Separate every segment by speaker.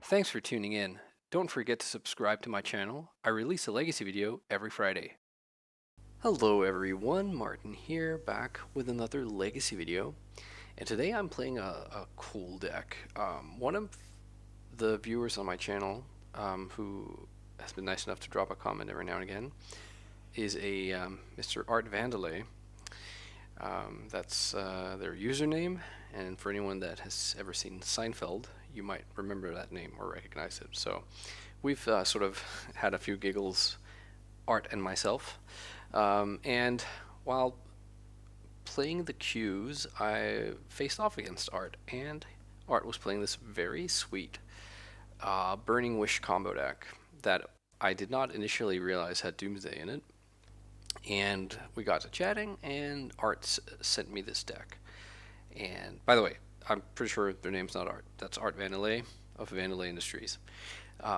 Speaker 1: Thanks for tuning in. Don't forget to subscribe to my channel. I release a legacy video every Friday. Hello everyone, Martin here, back with another legacy video. And today I'm playing a cool deck. One of the viewers on my channel, who has been nice enough to drop a comment every now and again, is a Mr. Art Vandelay. That's their username, and for anyone that has ever seen Seinfeld, you might remember that name or recognize it. So we've sort of had a few giggles, Art and myself. And while playing the queues, I faced off against Art, and Art was playing this very sweet Burning Wish combo deck that I did not initially realize had Doomsday in it. And we got to chatting, and Art sent me this deck. And by the way, I'm pretty sure their name's not Art. That's Art Vandelay of Vandelay Industries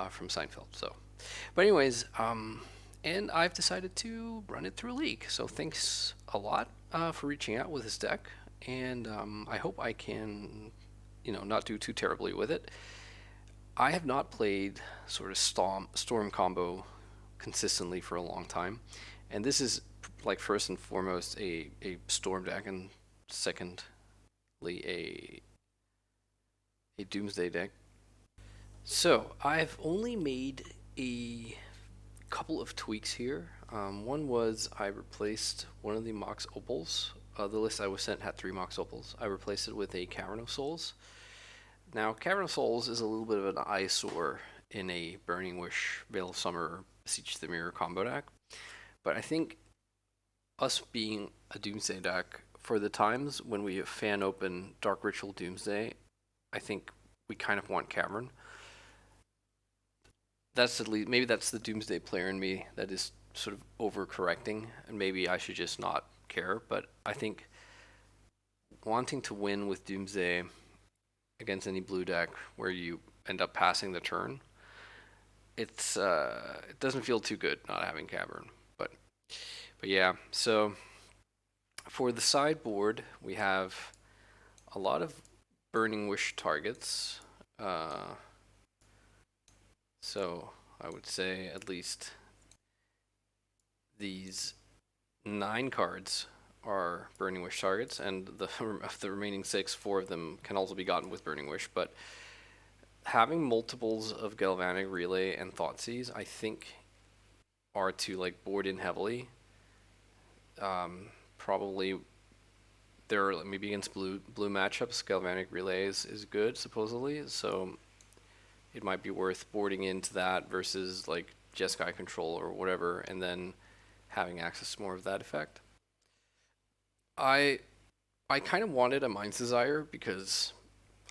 Speaker 1: from Seinfeld. So, but anyways, and I've decided to run it through a league. So thanks a lot for reaching out with this deck, and I hope I can, not do too terribly with it. I have not played sort of storm combo consistently for a long time, and this is like first and foremost a storm deck, and secondly a Doomsday deck. So I've only made a couple of tweaks here. One was I replaced one of the Mox Opals. The list I was sent had 3 Mox Opals. I replaced it with a Cavern of Souls. Now, Cavern of Souls is a little bit of an eyesore in a Burning Wish, Veil of Summer, Beseech the Mirror combo deck. But I think us being a Doomsday deck, for the times when we fan open Dark Ritual Doomsday, I think we kind of want Cavern. That's at least, maybe that's the Doomsday player in me that is sort of overcorrecting, and maybe I should just not care. But I think wanting to win with Doomsday against any blue deck where you end up passing the turn, it doesn't feel too good not having Cavern. But yeah, so for the sideboard, we have a lot of Burning Wish targets. So I would say at least these 9 cards are Burning Wish targets, and of the remaining 6, 4 of them can also be gotten with Burning Wish. But having multiples of Galvanic Relay and Thoughtseize, I think, are to like board in heavily. Probably there are maybe against blue matchups, Galvanic Relay is good supposedly, so it might be worth boarding into that versus like Jeskai Control or whatever, and then having access to more of that effect. I kind of wanted a Mind's Desire because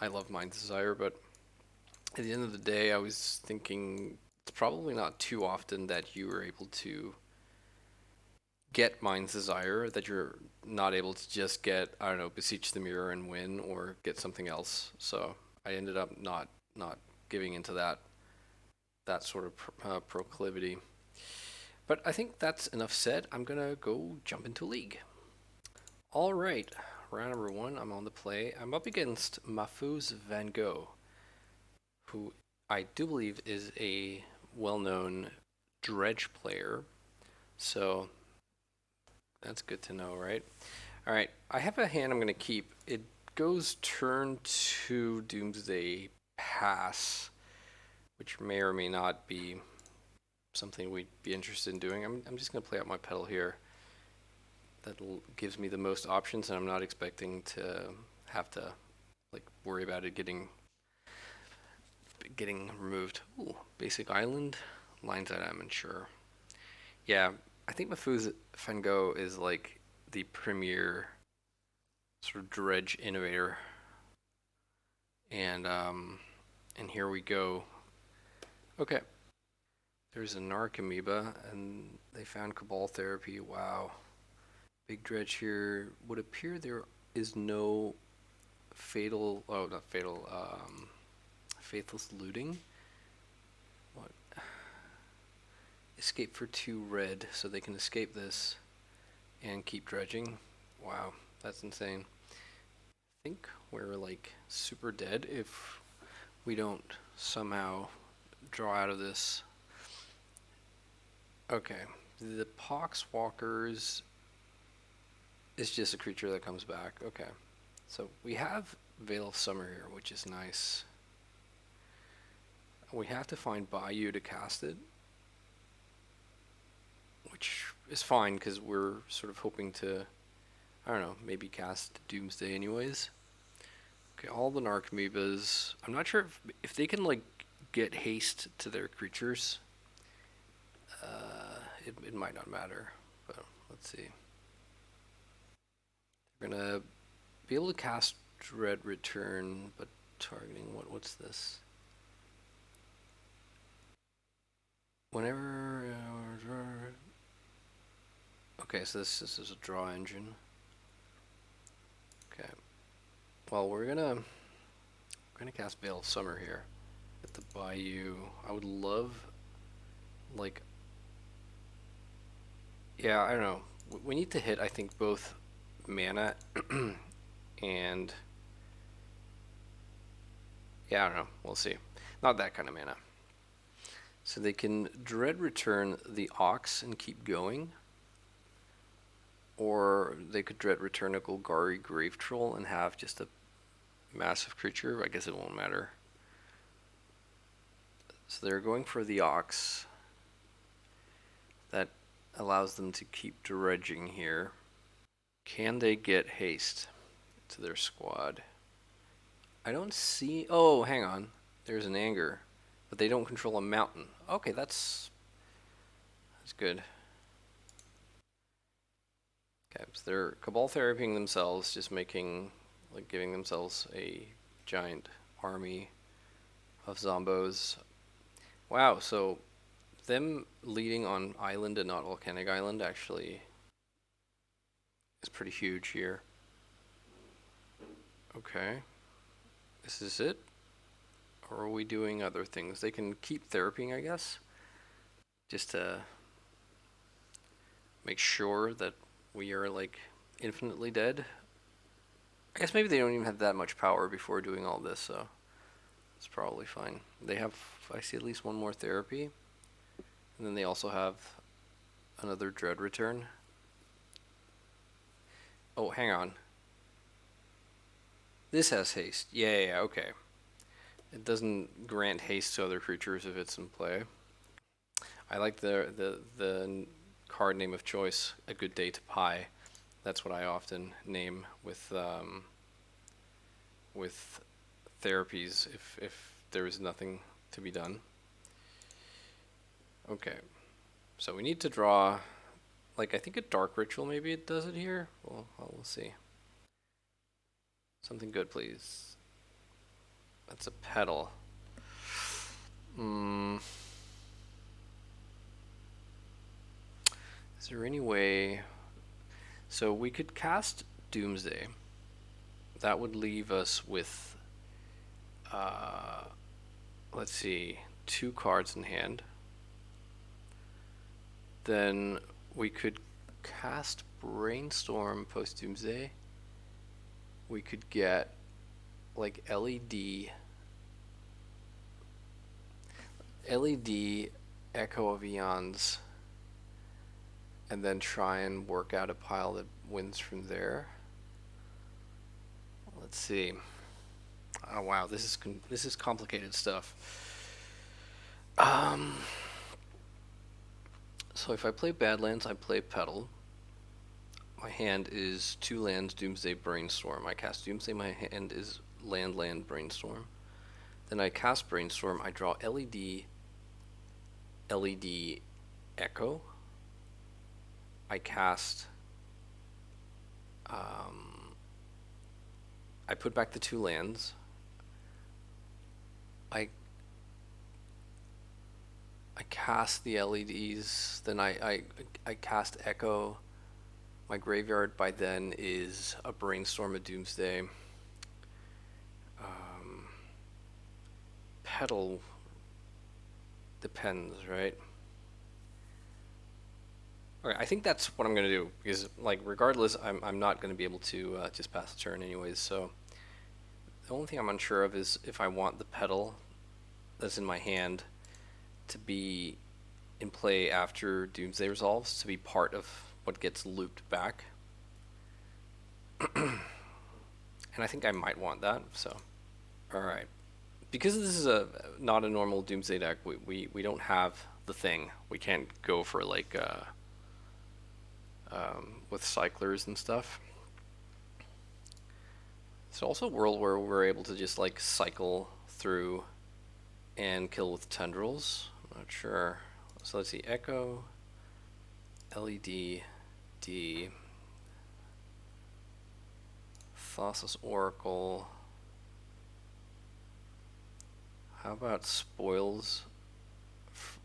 Speaker 1: I love Mind's Desire, but at the end of the day, I was thinking it's probably not too often that you are able to get Mind's Desire, that you're not able to just get, I don't know, Beseech the Mirror and win, or get something else. So I ended up not giving into that sort of proclivity. But I think that's enough said. I'm gonna go jump into League. All right, round number 1, I'm on the play. I'm up against Mahfouz Van Gogh, who I do believe is a well-known dredge player. So that's good to know, right? All right, I have a hand I'm going to keep. It goes turn 2 Doomsday pass, which may or may not be something we'd be interested in doing. I'm just going to play out my pedal here. That gives me the most options, and I'm not expecting to have to like worry about it getting removed. Ooh, basic island, lines that I'm unsure. Yeah, I think Mahfouz Van Gogh is like the premier sort of dredge innovator. And here we go. Okay. There's a Narc Amoeba, and they found Cabal Therapy. Wow. Big dredge here. Would appear there is no fatal, oh, not fatal, faithless looting. What? Escape for 2 red, so they can escape this and keep dredging. Wow, that's insane. I think we're like super dead if we don't somehow draw out of this. Okay, the Poxwalkers is just a creature that comes back. Okay, so we have Veil of Summer here, which is nice. We have to find Bayou to cast it, which is fine because we're sort of hoping to, I don't know, maybe cast Doomsday anyways. Okay, all the Narcomoebas. I'm not sure if they can like get haste to their creatures. It might not matter, but let's see. We're gonna be able to cast Dread Return, but targeting what's this? Whenever. Okay, so this is a draw engine. Okay. Well, we're gonna cast Veil of Summer here. At the Bayou, I would love, like, yeah, I don't know. We need to hit, I think, both mana and yeah, I don't know. We'll see. Not that kind of mana. So they can Dread Return the Ox and keep going, or they could Dread Return a Golgari Grave Troll and have just a massive creature. I guess it won't matter. So they're going for the Ox. That allows them to keep dredging here. Can they get haste to their squad? I don't see... Oh, hang on. There's an Anger. But they don't control a mountain. Okay, that's good. Okay, so they're Cabal therapying themselves, just making, like, giving themselves a giant army of zombos. Wow, so them leading on island and not volcanic island actually is pretty huge here. Okay. This is it? Or are we doing other things? They can keep therapying, I guess. Just to make sure that we are, like, infinitely dead. I guess maybe they don't even have that much power before doing all this, so it's probably fine. They have, I see, at least one more therapy. And then they also have another Dread Return. Oh, hang on. This has haste. Yeah, okay. It doesn't grant haste to other creatures if it's in play. I like the card name of choice, A Good Day to Pie. That's what I often name with therapies if there is nothing to be done. Okay, so we need to draw, like, I think a Dark Ritual maybe it does it here. Well, we'll see. Something good, please. That's a Petal. Is there any way... So we could cast Doomsday. That would leave us with, let's see, 2 cards in hand. Then we could cast Brainstorm post Doomsday. We could get, like, LED Echo of Eons, and then try and work out a pile that wins from there. Let's see. Oh wow, this is complicated stuff. So if I play Badlands, I play Petal. My hand is 2 lands, Doomsday, Brainstorm. I cast Doomsday, my hand is land, Brainstorm. Then I cast Brainstorm, I draw LED Echo. I cast, I put back the 2 lands. I cast the LEDs, then I cast Echo. My graveyard by then is a Brainstorm, a Doomsday. Petal depends, right? Okay, I think that's what I'm gonna do because, like, regardless, I'm not gonna be able to just pass the turn anyways. So the only thing I'm unsure of is if I want the Petal that's in my hand to be in play after Doomsday resolves, to be part of what gets looped back. And I think I might want that, so. Alright. Because this is a not a normal Doomsday deck, we don't have the thing. We can't go for like with cyclers and stuff. It's also a world where we're able to just like cycle through and kill with tendrils. I'm not sure. So let's see, Echo, LED, D, Thassa's Oracle. How about Spoils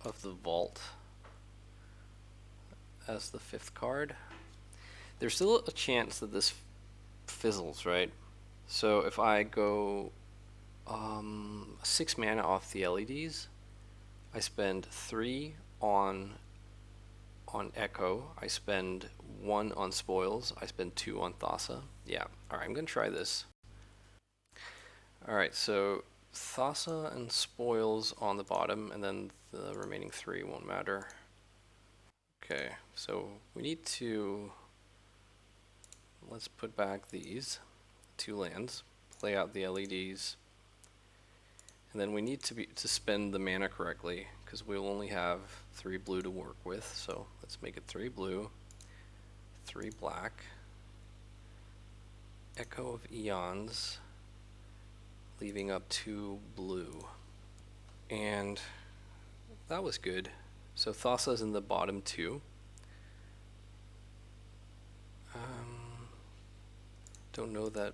Speaker 1: of the Vault as the 5th card? There's still a chance that this fizzles, right? So if I go 6 mana off the LEDs, I spend 3 on Echo, I spend 1 on Spoils, I spend 2 on Thassa. Yeah, alright, I'm gonna try this. Alright, so Thassa and Spoils on the bottom, and then the remaining 3 won't matter. Okay, so we need to, let's put back these 2 lands, play out the LEDs, and then we need to spend the mana correctly, because we'll only have 3 blue to work with, so let's make it 3 blue, 3 black, Echo of Eons, leaving up 2 blue. And that was good. So Thassa's in the bottom 2. Don't know that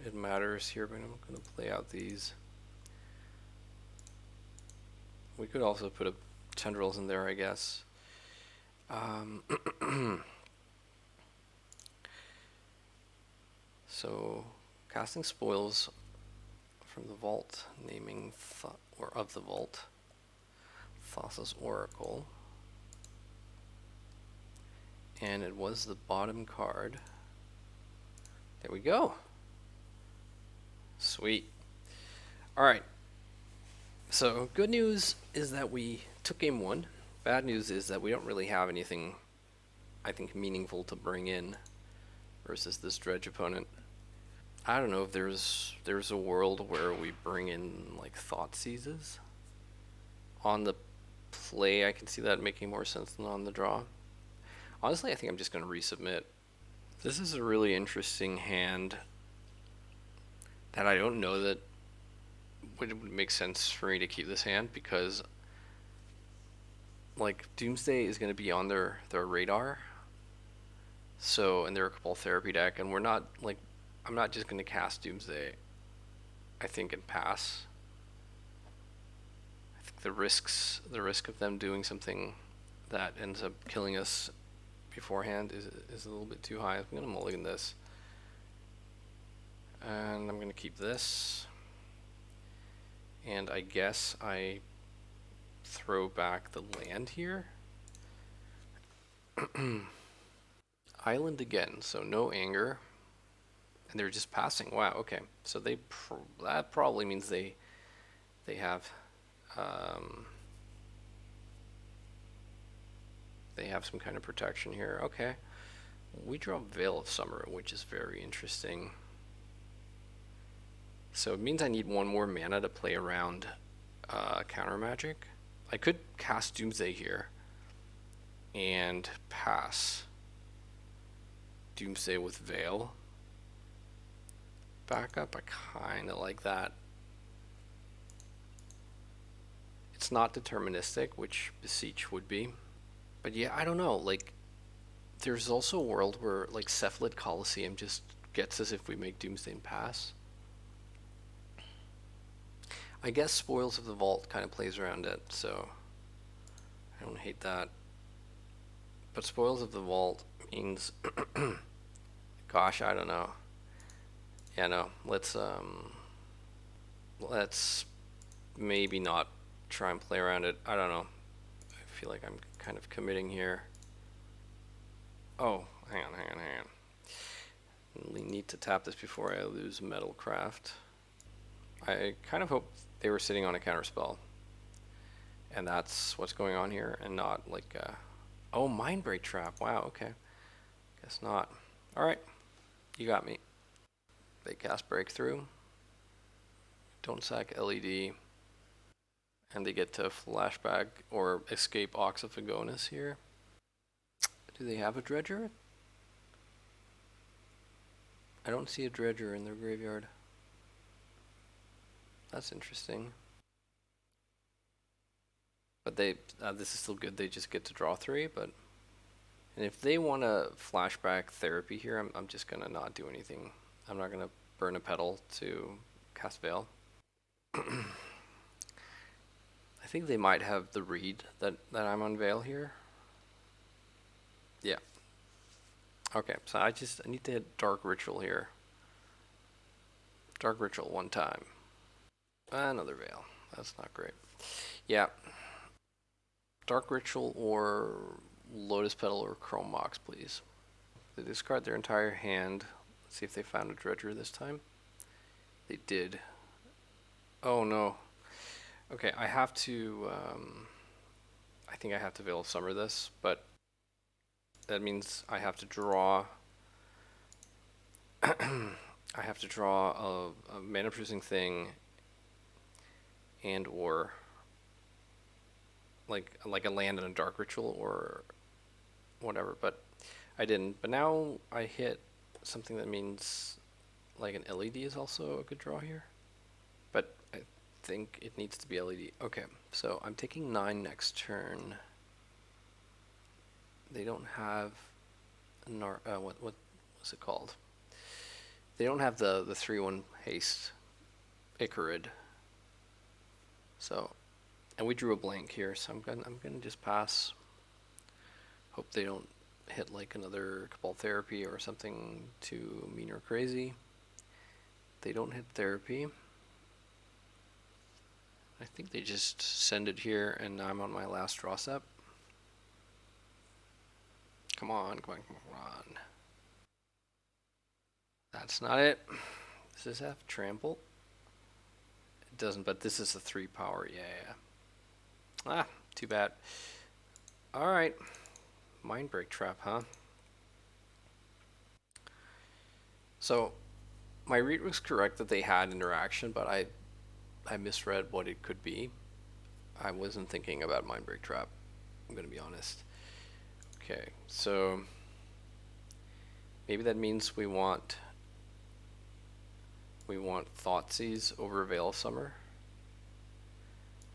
Speaker 1: it matters here, but I'm going to play out these. We could also put a tendrils in there, I guess. So casting Spoils from the vault, naming or of the vault, Thassa's Oracle, and it was the bottom card. There we go. Sweet. All right. So good news is that we took game 1. Bad news is that we don't really have anything, I think, meaningful to bring in versus this dredge opponent. I don't know if there's a world where we bring in like Thought Seizes. On the play, I can see that making more sense than on the draw. Honestly, I think I'm just going to resubmit. This is a really interesting hand that I don't know that would make sense for me to keep this hand, because like Doomsday is going to be on their radar. So, and they're a couple therapy deck, and we're not like, I'm not just going to cast Doomsday, I think, and pass. I think the risk of them doing something that ends up killing us beforehand is a little bit too high. I'm going to mulligan this. And I'm going to keep this. And I guess I throw back the land here. Island again, so no anger. And they're just passing. Wow, okay. So that probably means they have some kind of protection here. Okay. We draw Veil of Summer, which is very interesting. So it means I need 1 more mana to play around counter magic. I could cast Doomsday here and pass Doomsday with Veil. Backup, I kind of like that. It's not deterministic, which Beseech would be. But yeah, I don't know, like, there's also a world where, like, Cephalid Coliseum just gets us if we make Doomsday and pass. I guess Spoils of the Vault kind of plays around it, so I don't hate that. But Spoils of the Vault means, gosh, I don't know. Yeah, no, let's maybe not try and play around it. I don't know. I feel like I'm kind of committing here. Oh, hang on. I need to tap this before I lose Metalcraft. I kind of hope they were sitting on a counterspell. And that's what's going on here, and not like, oh, mind break trap. Wow, okay. Guess not. All right, you got me. They cast breakthrough. Don't sack LED. And they get to flashback or escape Oxophagonus here. Do they have a dredger? I don't see a dredger in their graveyard. That's interesting. But they, this is still good. They just get to draw 3. But and if they want to flashback therapy here, I'm just gonna not do anything. I'm not gonna burn a petal to cast Veil. I think they might have the read that I'm on Veil here. Yeah. Okay, so I need to hit Dark Ritual here. Dark Ritual 1 time. Another Veil. That's not great. Yeah. Dark Ritual or Lotus Petal or Chrome Mox, please. They discard their entire hand. Let's see if they found a dredger this time. They did. Oh no. Okay, I have to, I think I have to Veil of Summer this, but that means I have to draw I have to draw a mana producing thing and or like a land and a Dark Ritual or whatever, but I didn't. But now I hit something that means like an LED is also a good draw here. But I think it needs to be LED. Okay, so I'm taking 9 next turn. They don't have what was it called? They don't have the 3/1 haste Icarid. So, and we drew a blank here, so I'm gonna just pass. Hope they don't hit like another Cabal Therapy or something too mean or crazy. They don't hit therapy. I think they just send it here, and I'm on my last draw step. Come on, come on, come on. That's not it. Does this have trample? It doesn't, but this is a 3 power. Yeah. Ah, too bad. All right. Mind break trap, huh? So, my read was correct that they had interaction, but I misread what it could be. I wasn't thinking about mind break trap. I'm gonna be honest. Okay, so maybe that means we want Thoughtseize over Veil of Summer.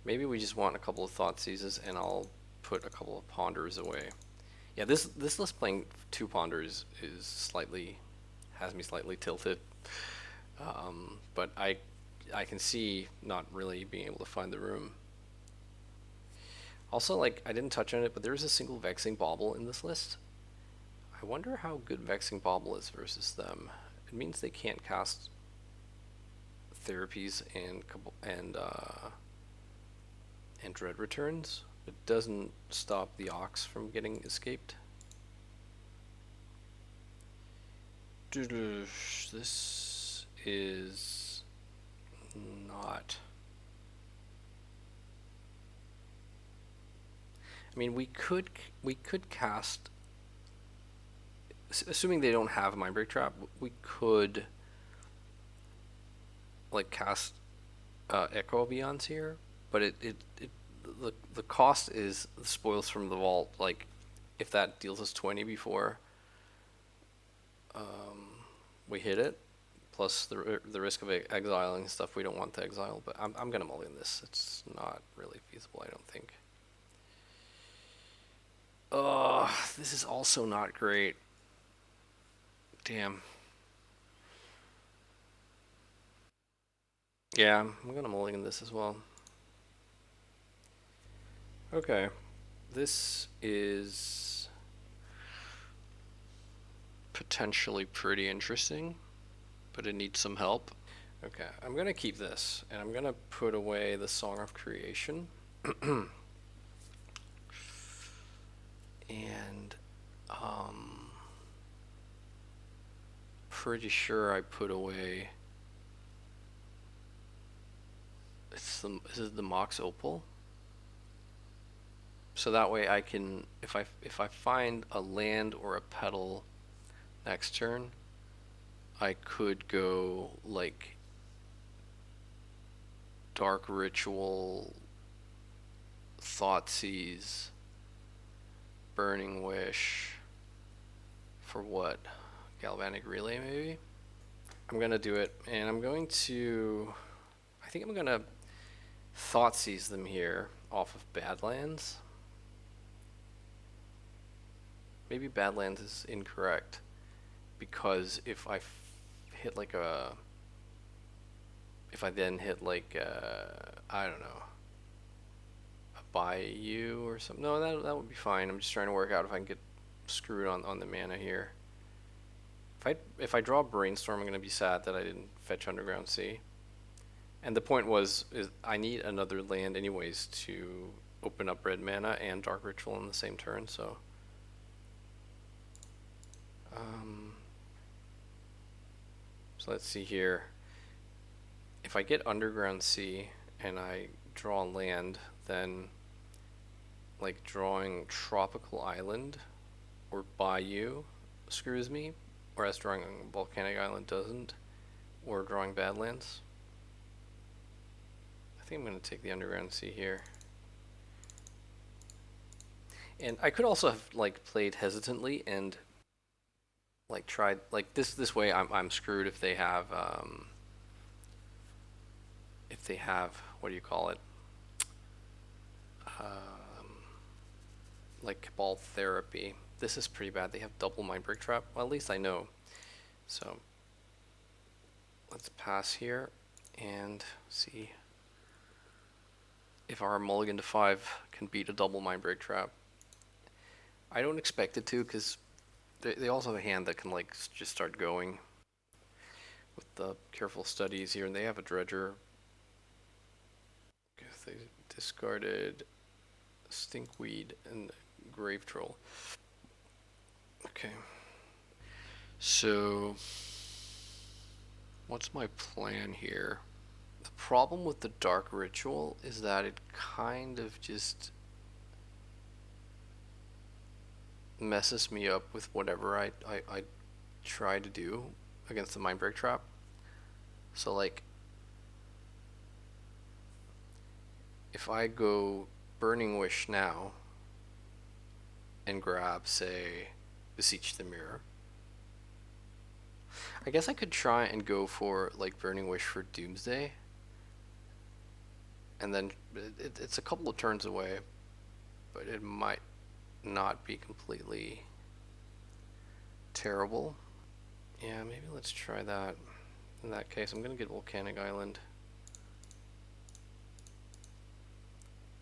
Speaker 1: Maybe we just want a couple of Thoughtseizes, and I'll put a couple of Ponders away. Yeah, this list playing 2 Ponders has me slightly tilted. But I can see not really being able to find the room. Also, like, I didn't touch on it, but there is a single Vexing Bauble in this list. I wonder how good Vexing Bauble is versus them. It means they can't cast therapies and Dread Returns. It doesn't stop the Ox from getting escaped. This is not. I mean, we could cast, assuming they don't have Mind Break Trap, we could like cast Echo Beyonds here, but the cost is the spoils from the vault. Like, if that deals us 20 before we hit it, plus the risk of exiling stuff we don't want to exile. But I'm gonna mulligan this. It's not really feasible, I don't think. Oh, this is also not great. Damn. Yeah, I'm gonna mulligan this as well. Okay, this is potentially pretty interesting, but it needs some help. Okay, I'm gonna keep this, and I'm gonna put away the Song of Creation. And pretty sure I put away. This is the Mox Opal. So that way I can, if I find a land or a petal next turn, I could go like Dark Ritual, Thoughtseize, Burning Wish, for what? Galvanic Relay maybe? I'm gonna do it, and I'm going to, I think I'm gonna Thoughtseize them here off of Badlands. Maybe Badlands is incorrect, because if I hit like a, if I then hit like I don't know, a Bayou or something. No, that would be fine. I'm just trying to work out if I can get screwed on the mana here. If I draw Brainstorm, I'm gonna be sad that I didn't fetch Underground Sea. And the point was, is I need another land anyways to open up red mana and Dark Ritual in the same turn. So, so let's see here. If I get Underground Sea and I draw land, then like drawing Tropical Island or Bayou screws me, whereas drawing Volcanic Island doesn't, or drawing Badlands. I think I'm going to take the Underground Sea here. And I could also have like played hesitantly and like tried like this way I'm screwed if they have what do you call it, like Cabal Therapy. This is pretty bad. They have double Mindbreak Trap. Well, at least I know. So let's pass here and see if our mulligan to 5 can beat a double Mindbreak Trap. I don't expect it to, because they also have a hand that can like just start going with the careful studies here, and they have a Dredger. Guess they discarded Stinkweed and Grave Troll. Okay. So, what's my plan here? The problem with the Dark Ritual is that it kind of just messes me up with whatever I try to do against the Mindbreak Trap. So like, if I go Burning Wish now and grab, say, Beseech the Mirror, I guess I could try and go for like Burning Wish for Doomsday, and then it's a couple of turns away, but it might not be completely terrible. Yeah, maybe let's try that. In that case, I'm gonna get Volcanic Island.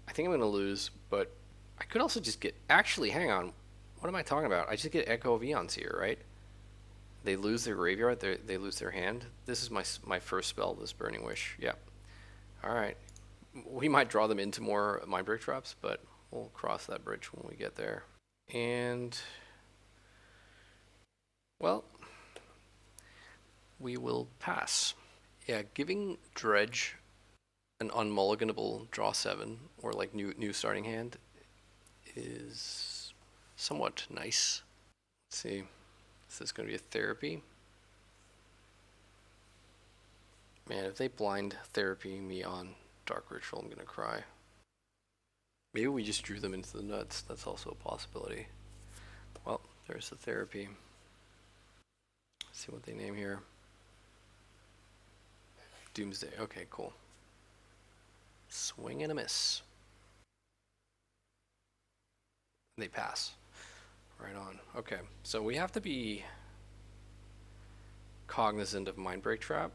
Speaker 1: I think I'm gonna lose, but I could also just get, actually, hang on, what am I talking about? I just get Echo of Eons here, right? They lose their graveyard, they lose their hand. This is my first spell, this Burning Wish. Yeah. Alright. We might draw them into more Mindbreak Traps, but we'll cross that bridge when we get there. And, well, we will pass. Yeah, giving Dredge an unmulliganable draw 7, or like new starting hand, is somewhat nice. Let's see. Is this going to be a Therapy? Man, if they blind Therapy me on Dark Ritual, I'm going to cry. Maybe we just drew them into the nuts. That's also a possibility. Well, there's the Therapy. Let's see what they name here. Doomsday. Okay, cool. Swing and a miss. They pass. Right on. Okay, so we have to be cognizant of Mindbreak Trap.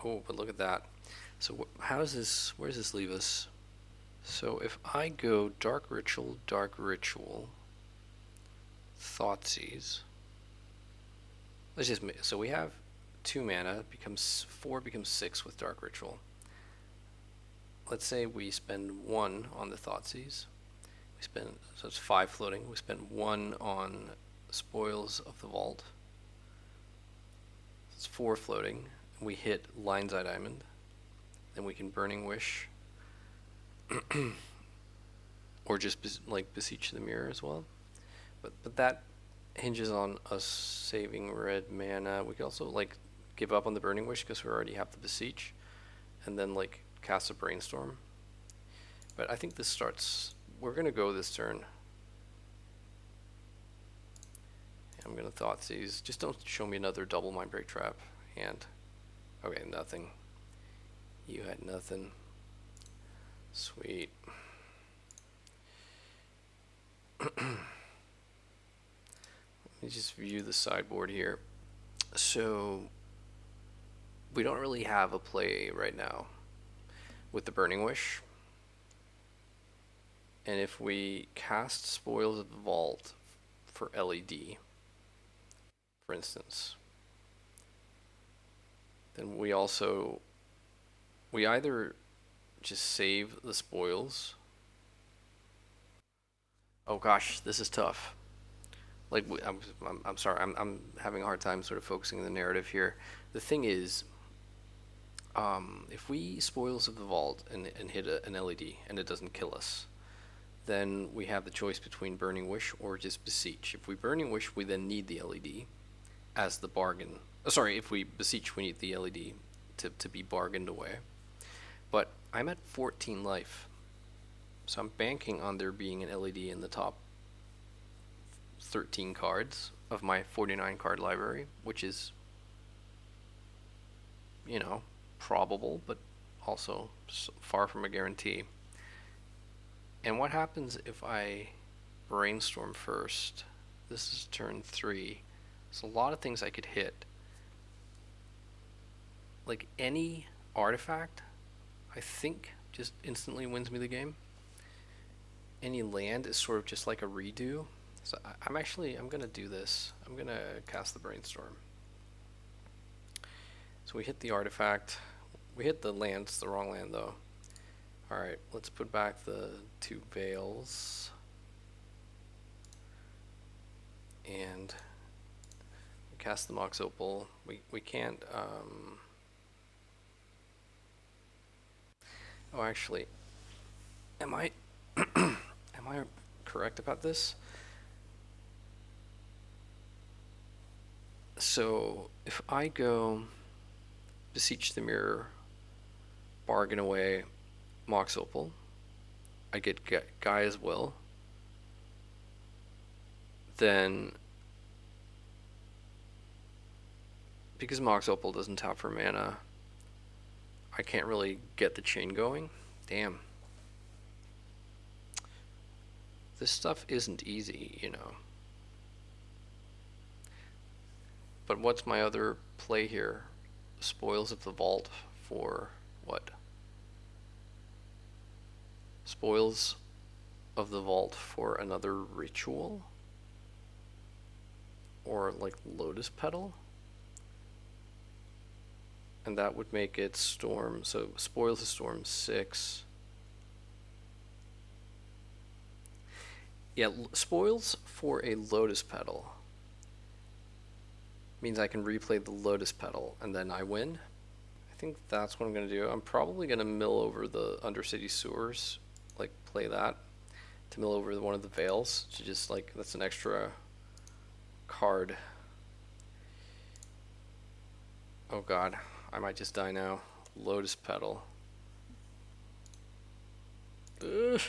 Speaker 1: Oh, but look at that. So how does this, where does this leave us? So if I go Dark Ritual, Thoughtseize. Let's just, so we have 2 mana, becomes 4, becomes 6 with Dark Ritual. Let's say we spend 1 on the Thoughtseize. We spend, so it's 5 floating. We spend 1 on Spoils of the Vault. It's 4 floating. We hit Lion's Eye Diamond. Then we can Burning Wish. or just like beseech the mirror as well. But that hinges on us saving red mana. We could also like give up on the Burning Wish because we already have the beseech, and then like cast a brainstorm. But I think this starts. We're gonna go this turn. I'm gonna Thoughtseize. Just don't show me another double Mindbreak Trap hand. Okay, nothing. You had nothing. Sweet. Let me just view the sideboard here. So we don't really have a play right now with the Burning Wish. And if we cast Spoils of the Vault for LED, for instance, then we either just save the spoils. Oh gosh, this is tough. Like I'm sorry, I'm having a hard time sort of focusing the narrative here. The thing is, if we Spoils of the Vault and hit an LED and it doesn't kill us, then we have the choice between Burning Wish or just Beseech. If we Burning Wish, we then need the LED as the bargain. Oh, sorry, if we Beseech, we need the LED to be bargained away. But I'm at 14 life, so I'm banking on there being an LED in the top 13 cards of my 49 card library, which is, you know, probable, but also far from a guarantee. And what happens if I brainstorm first? This is turn 3. There's a lot of things I could hit. Like any artifact, I think just instantly wins me the game. Any land is sort of just like a redo. So I'm gonna do this. I'm gonna cast the brainstorm. So we hit the artifact. We hit the land. It's the wrong land though. All right, let's put back the 2 veils. And we cast the Mox Opal. We can't. Oh, actually, am I correct about this? So if I go Beseech the Mirror, bargain away Mox Opal, I get Gaia's Will, then because Mox Opal doesn't tap for mana, I can't really get the chain going. Damn. This stuff isn't easy, you know. But what's my other play here? Spoils of the Vault for what? Spoils of the Vault for another ritual? Or like Lotus Petal? And that would make it Storm. So Spoils of Storm 6. Yeah, Spoils for a Lotus Petal means I can replay the Lotus Petal and then I win. I think that's what I'm going to do. I'm probably going to mill over the Undercity Sewers, like play that to mill over one of the Veils to just like, that's an extra card. Oh god, I might just die now. Lotus Petal. Ugh.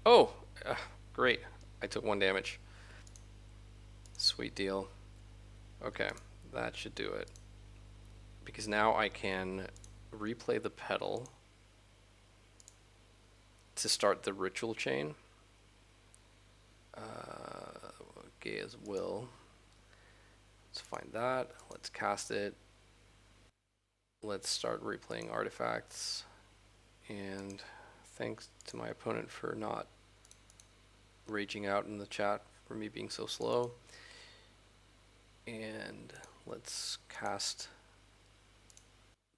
Speaker 1: Oh, great. I took 1 damage. Sweet deal. Okay, that should do it. Because now I can replay the Petal to start the ritual chain. Gaia's Will. Let's find that. Let's cast it. Let's start replaying artifacts. And thanks to my opponent for not raging out in the chat for me being so slow. And let's cast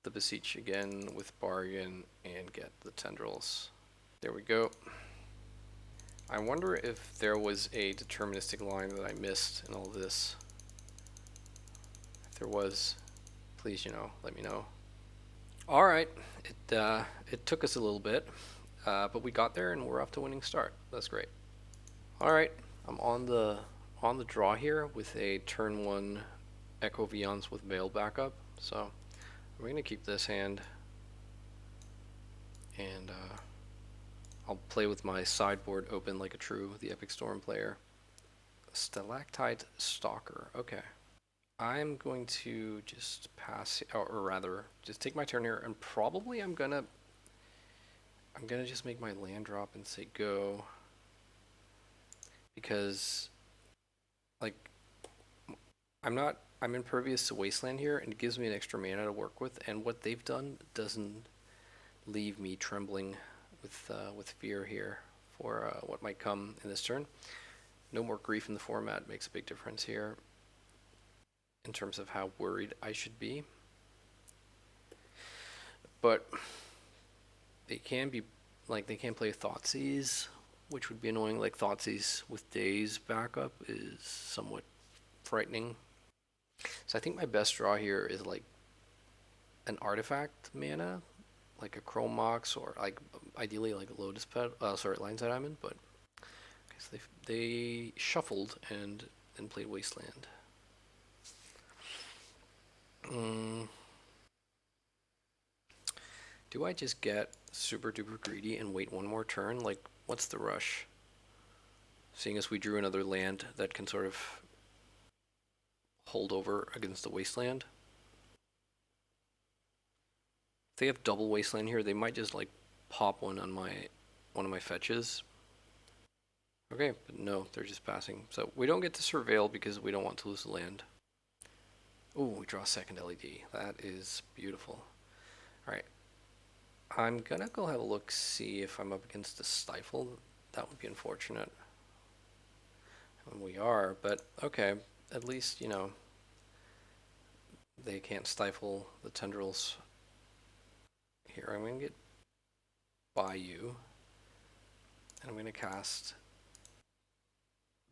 Speaker 1: the Beseech again with Bargain and get the Tendrils. There we go. I wonder if there was a deterministic line that I missed in all this. If there was, please, let me know. All right, it took us a little bit. But we got there and we're off to a winning start. That's great. All right, I'm on the draw here with a turn one Echo Vions with Veil backup. So we're gonna keep this hand, and I'll play with my sideboard open like a true the Epic Storm player. Stalactite Stalker. Okay. I'm going to just pass, or rather, just take my turn here, and probably I'm gonna just make my land drop and say go, because like I'm impervious to Wasteland here, and it gives me an extra mana to work with, and what they've done doesn't leave me trembling with fear here for what might come in this turn. No more grief in the format makes a big difference here in terms of how worried I should be. But they can be, like, they can play Thoughtseize, which would be annoying. Like, Thoughtseize with Daze backup is somewhat frightening. So I think my best draw here is like an artifact mana, like a Chrome Mox, or like ideally like a Lotus Pet, Lionside Diamond, but okay, so they shuffled and then played Wasteland. Do I just get super duper greedy and wait one more turn? Like, what's the rush? Seeing as we drew another land that can sort of hold over against the Wasteland. If they have double Wasteland here, they might just like pop one on one of my fetches. Okay, but no, they're just passing. So we don't get to surveil because we don't want to lose the land. Ooh, we draw a second LED. That is beautiful. Alright. I'm gonna go have a look, see if I'm up against a Stifle. That would be unfortunate. And we are, but okay. At least, you know, they can't stifle the tendrils. Here, I'm gonna get Bayou. And I'm gonna cast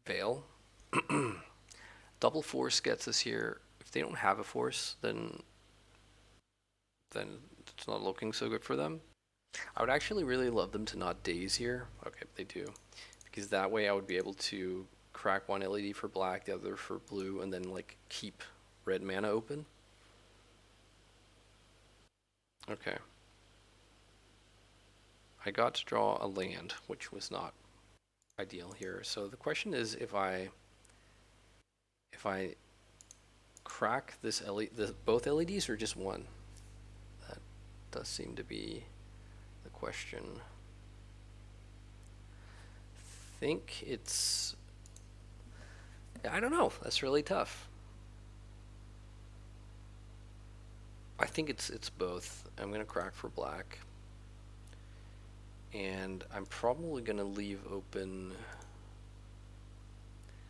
Speaker 1: Veil. Double force gets us here. If they don't have a force, then it's not looking so good for them. I would actually really love them to not daze here. Okay, they do. Because that way I would be able to crack one LED for black, the other for blue, and then like keep red mana open. Okay. I got to draw a land, which was not ideal here. So the question is if I crack this LED, both LEDs or just one? That does seem to be the question. I think it's, I don't know. That's really tough. I think it's both. I'm gonna crack for black, and I'm probably gonna leave open.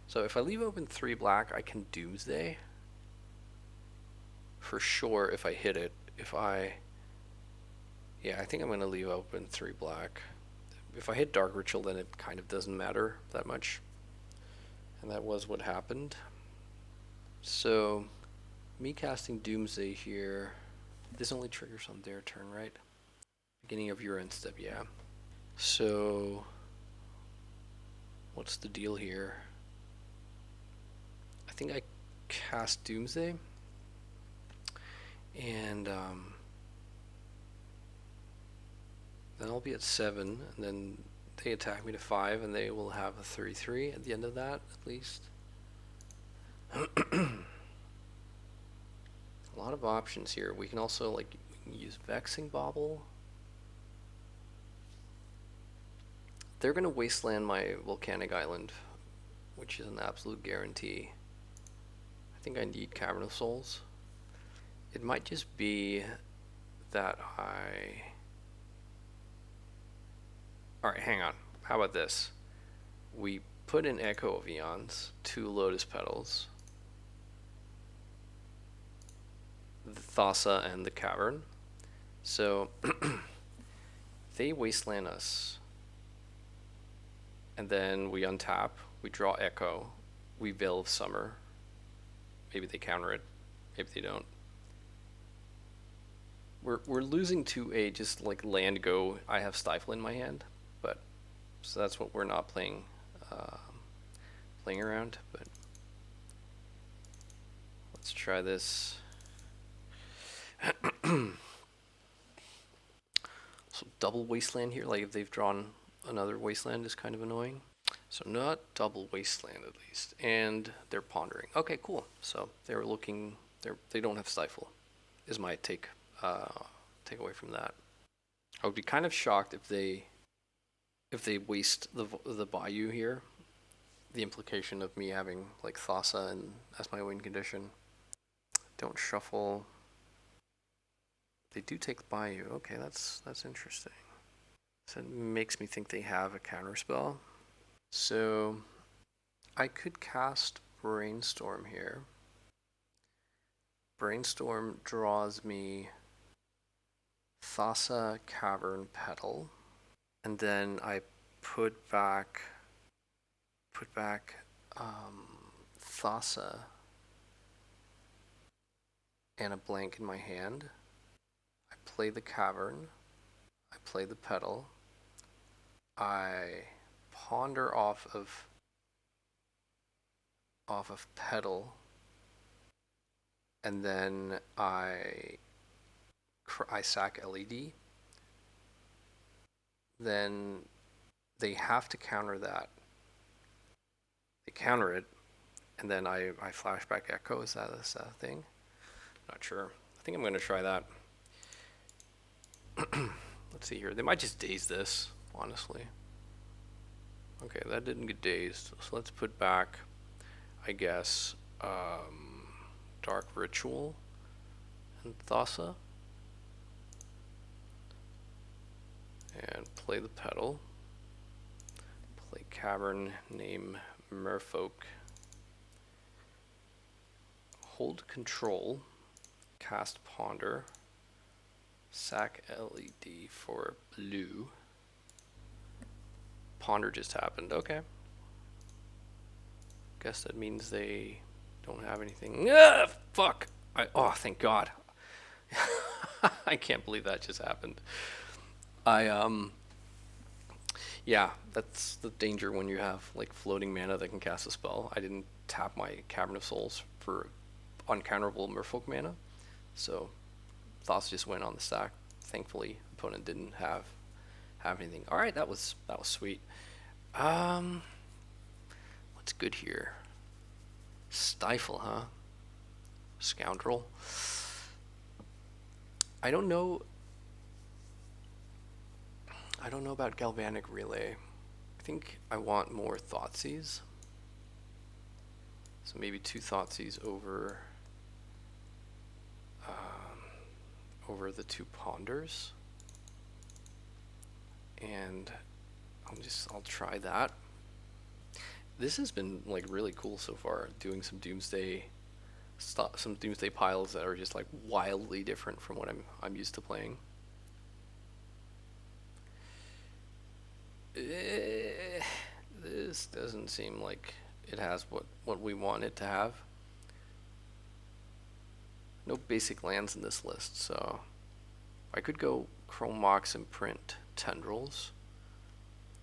Speaker 1: So if I leave open 3 black, I can Doomsday for sure if I hit it. Yeah, I think I'm gonna leave open 3 black. If I hit Dark Ritual, then it kind of doesn't matter that much, and that was what happened. So me casting Doomsday here, this only triggers on their turn, right? Beginning of your end step, yeah. So what's the deal here? I think I cast Doomsday, and then I'll be at 7, and then they attack me to 5, and they will have a 3/3 at the end of that, at least. A lot of options here. We can also we can use Vexing Bauble. They're gonna wasteland my Volcanic Island, which is an absolute guarantee. I think I need Cavern of Souls. It might just be that Alright, hang on. How about this? We put in Echo of Eons, 2 Lotus Petals, the Thassa and the Cavern. So they wasteland us, and then we untap, we draw Echo, we Veil of Summer. Maybe they counter it, maybe they don't. we're losing to a just like land go. I have Stifle in my hand, but so that's what we're not playing playing around. But let's try this. So double wasteland here, like if they've drawn another wasteland is kind of annoying. So not double wasteland at least, and they're pondering. Okay, cool. So they're looking. They don't have Stifle, is my take away from that. I would be kind of shocked if they waste the Bayou here. The implication of me having like Thassa and as my win condition. Don't shuffle. They do take Bayou. Okay, that's interesting. So it makes me think they have a counterspell. So I could cast Brainstorm here. Brainstorm draws me Thassa, Cavern, Petal, and then I put back Thassa and a blank in my hand. I play the Cavern. I play the Petal. I ponder off of Petal, and then I sack LED. Then they have to counter that. They counter it, and then I flashback Echo. Is that a thing? Not sure. I think I'm going to try that. Let's see here. They might just daze this, honestly. Okay, that didn't get dazed. So let's put back, I guess, Dark Ritual and Thassa. And play the Petal. Play Cavern, name Merfolk. Hold Control. Cast Ponder. Sack LED for blue. Ponder just happened. Okay. Guess that means they don't have anything. Ah, fuck! Oh, thank God. I can't believe that just happened. Yeah, that's the danger when you have like floating mana that can cast a spell. I didn't tap my Cavern of Souls for uncounterable Merfolk mana, so thoughts just went on the stack. Thankfully, opponent didn't have anything. All right, that was sweet. What's good here? Stifle, huh? Scoundrel. I don't know about Galvanic Relay. I think I want more Thoughtseize. So maybe 2 Thoughtseize over the 2 Ponders. And I'll try that. This has been like really cool so far, doing some Doomsday piles that are just like wildly different from what I'm used to playing. This doesn't seem like it has what we want it to have. No basic lands in this list, so I could go Chrome Mox and print Tendrils,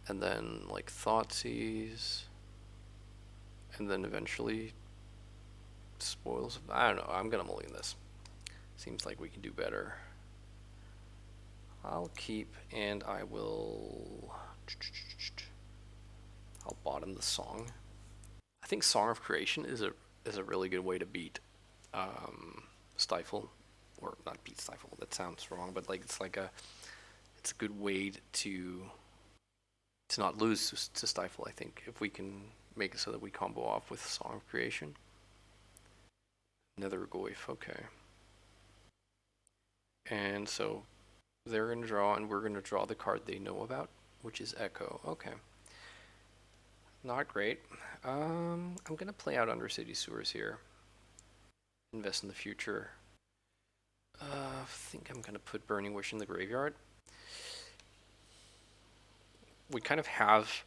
Speaker 1: and then like Thoughtseize, and then eventually Spoils. I don't know. I'm gonna mulligan this. Seems like we can do better. I'll keep, and I'll bottom the Song. I think Song of Creation is a really good way to beat Stifle, or not beat Stifle. That sounds wrong, but like it's a good way to not lose to Stifle. I think if we can make it so that we combo off with Song of Creation. Nethergoyf, okay. And so they're going to draw, and we're going to draw the card they know about, which is Echo. Okay. Not great. I'm going to play out Undercity Sewers here. Invest in the future. I think I'm going to put Burning Wish in the graveyard. We kind of have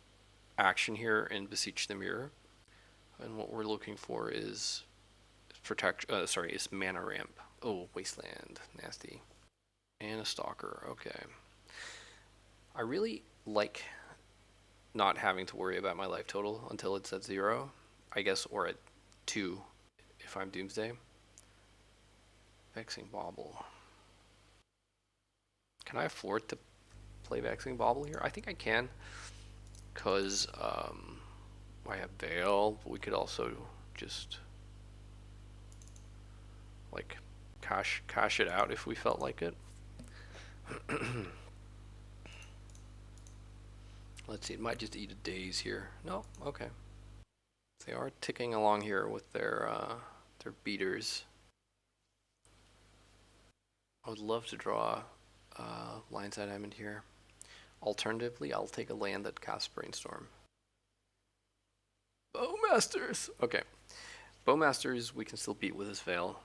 Speaker 1: action here in Beseech the Mirror. And what we're looking for is is mana ramp. Oh, Wasteland. Nasty. And a stalker. Okay. I really like not having to worry about my life total until it's at 0, I guess, or at 2 if I'm Doomsday. Vexing Bauble. Can I afford to play Vexing Bauble here? I think I can, because I have Veil, but we could also just like cash it out if we felt like it. Let's see, it might just eat a daze here. No, okay. They are ticking along here with their beaters. I would love to draw Lionside Diamond here. Alternatively, I'll take a land that casts Brainstorm. Bowmasters! Okay. Bowmasters we can still beat with his Veil.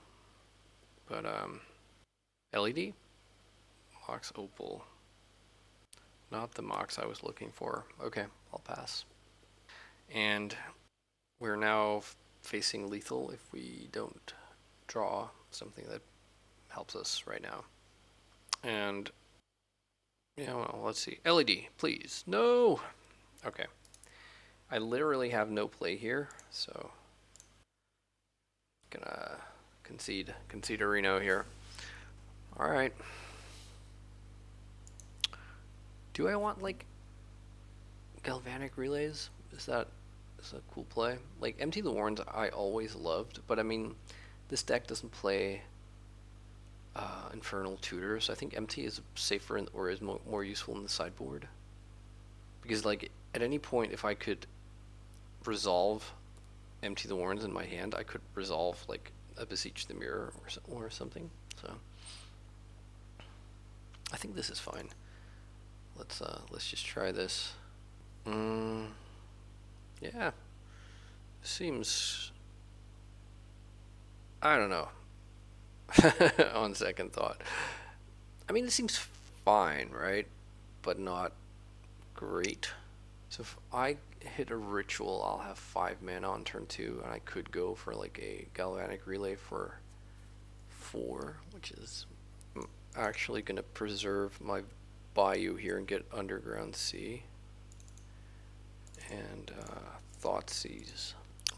Speaker 1: But, LED? Mox Opal. Not the Mox I was looking for. Okay, I'll pass. And we're now facing lethal if we don't draw something that helps us right now. And, yeah, well, let's see. LED, please. No! Okay. I literally have no play here, so gonna concede a Reno here. All right. Do I want like galvanic relays? Is that a cool play? Like MT the Warrens, I always loved, but I mean, this deck doesn't play Infernal Tutor, so I think MT is safer or is more useful in the sideboard. Because like at any point, if I could resolve MT the Warrens in my hand, I could resolve like a Beseech the Mirror or something. So I think this is fine. Let's just try this. Yeah. Seems, I don't know. On second thought. I mean, it seems fine, right? But not great. So if I hit a ritual, I'll have 5 mana on turn 2, and I could go for like a galvanic relay for 4, which is actually going to preserve my Bayou here and get Underground Sea. And Thoughtseize.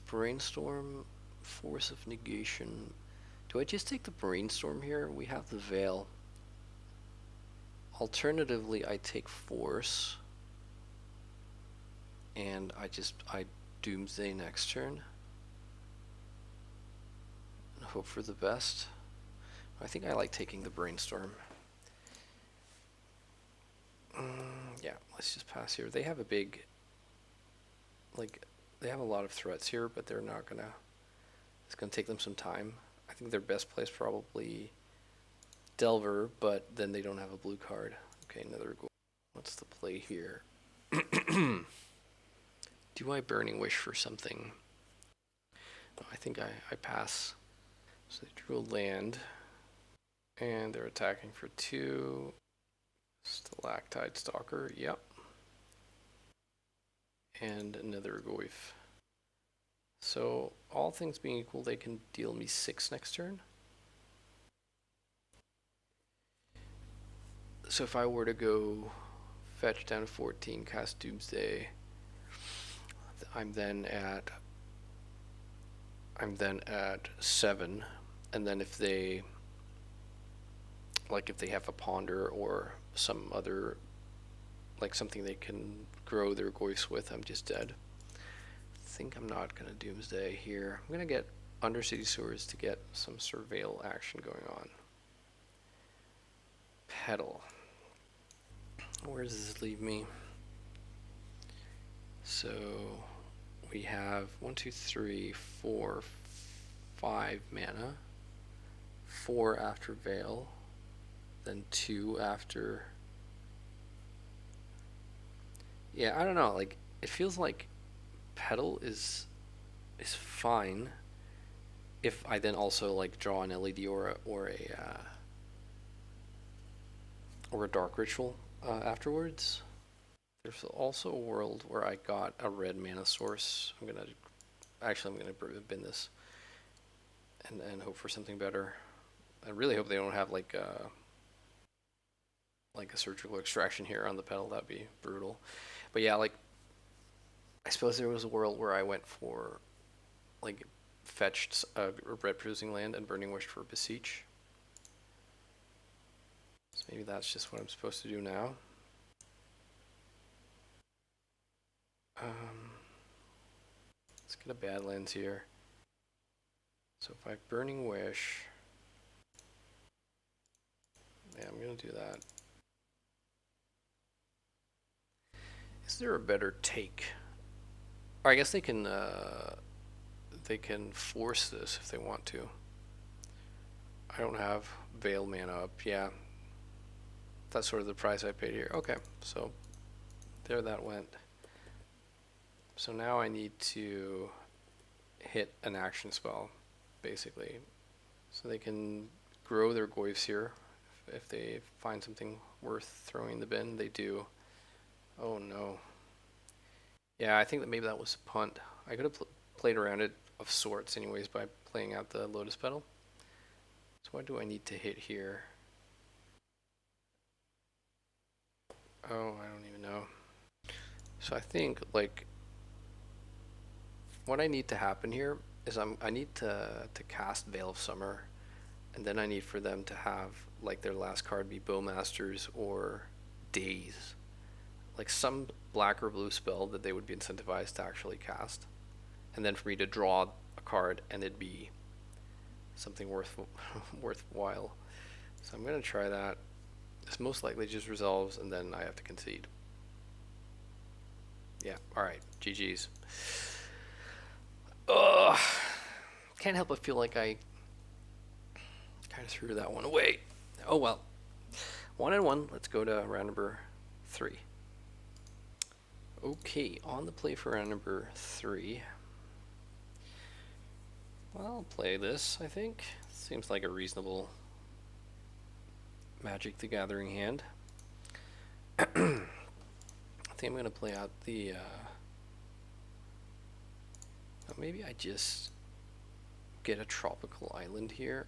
Speaker 1: Brainstorm, Force of Negation. Do I just take the Brainstorm here? We have the Veil. Alternatively, I take Force. And I Doomsday next turn. And hope for the best. I think I like taking the Brainstorm. Yeah, let's just pass here. They have a big, like, they have a lot of threats here, but they're not gonna, it's gonna take them some time. I think their best play is probably Delver, but then they don't have a blue card. Okay, another goal. What's the play here? Do I Burning Wish for something? No, I think I pass. So they drew a land, and they're attacking for 2. Stalactite Stalker, yep. And another Goyf. So, all things being equal, they can deal me 6 next turn. So if I were to go fetch down to 14, cast Doomsday, I'm then at 7, and then if they have a Ponder or some other, like something they can grow their Goyfs with, I'm just dead. I think I'm not going to Doomsday here. I'm going to get Undercity Sewers to get some Surveil action going on. Petal. Where does this leave me? So we have 1, 2, 3, 4, 5 mana. 4 after Veil. Then 2 after. Yeah, I don't know. Like it feels like Petal is fine. If I then also like draw an LED or a Dark Ritual afterwards. There's also a world where I got a red mana source. I'm gonna bin this and hope for something better. I really hope they don't have like like a surgical extraction here on the pedal. That'd be brutal. But yeah, like I suppose there was a world where I went for like fetched red producing land and burning wish for beseech. So maybe that's just what I'm supposed to do now. Let's get a Badlands here. So if I have Burning Wish, yeah, I'm gonna do that. Is there a better take? Or I guess they can force this if they want to. I don't have Veil mana up. Yeah, that's sort of the price I paid here. Okay, so there that went. So now I need to hit an action spell, basically. So they can grow their Goyfs here. If they find something worth throwing in the bin, they do. Oh no. Yeah, I think that maybe that was a punt. I could have played around it of sorts anyways by playing out the Lotus Petal. So what do I need to hit here? Oh, I don't even know. So I think like what I need to happen here is I need to cast Veil of Summer, and then I need for them to have like their last card be Bowmasters or Daze, like some black or blue spell that they would be incentivized to actually cast, and then for me to draw a card and it'd be something worthwhile. So I'm gonna try that. This most likely just resolves, and then I have to concede. Yeah. All right. GG's. Ugh. Can't help but feel like I kind of threw that one away. Oh well. 1-1. Let's go to round number 3. Okay, on the play for round number 3. Well, I'll play this, I think. Seems like a reasonable Magic the Gathering hand. I think I'm going to play out the... maybe I just get a tropical island here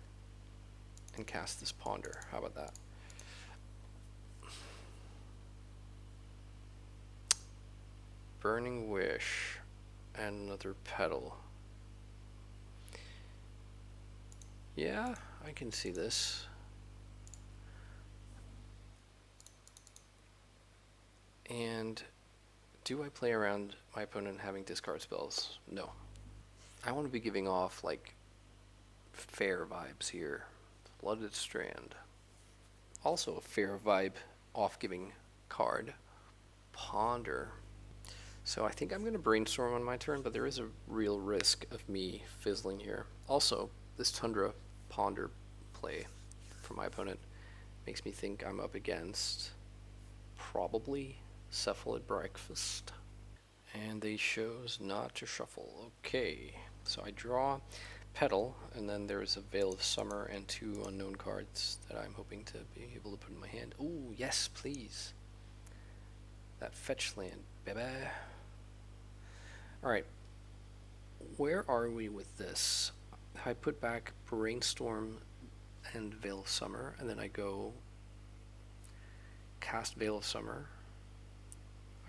Speaker 1: and cast this Ponder. How about that? Burning Wish and another Petal. Yeah, I can see this. And do I play around my opponent having discard spells? No. I want to be giving off like fair vibes here. Flooded Strand. Also a fair vibe off giving card. Ponder. So I think I'm going to brainstorm on my turn, but there is a real risk of me fizzling here. Also, this Tundra Ponder play for my opponent makes me think I'm up against probably Cephalid Breakfast. And they chose not to shuffle. Okay, so I draw Petal, and then there's a Veil of Summer and 2 unknown cards that I'm hoping to be able to put in my hand. Ooh, yes, please. That fetch land, baby. Alright, where are we with this? I put back Brainstorm and Veil of Summer, and then I go cast Veil of Summer.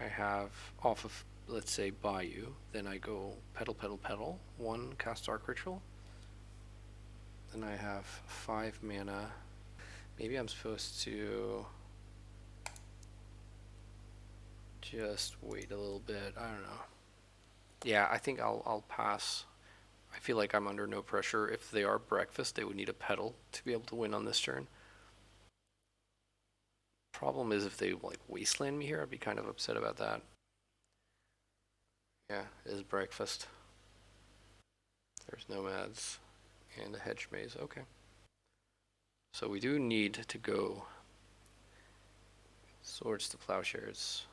Speaker 1: I have off of, let's say, Bayou, then I go Petal, Petal, Petal, 1 cast Dark Ritual. Then I have 5 mana. Maybe I'm supposed to just wait a little bit. I don't know. Yeah, I think I'll pass. I feel like I'm under no pressure. If they are Breakfast, they would need a Petal to be able to win on this turn. Problem is if they like wasteland me here, I'd be kind of upset about that. Yeah, it is Breakfast. There's Nomads and a Hedge Maze. Okay. So we do need to go Swords to Plowshares.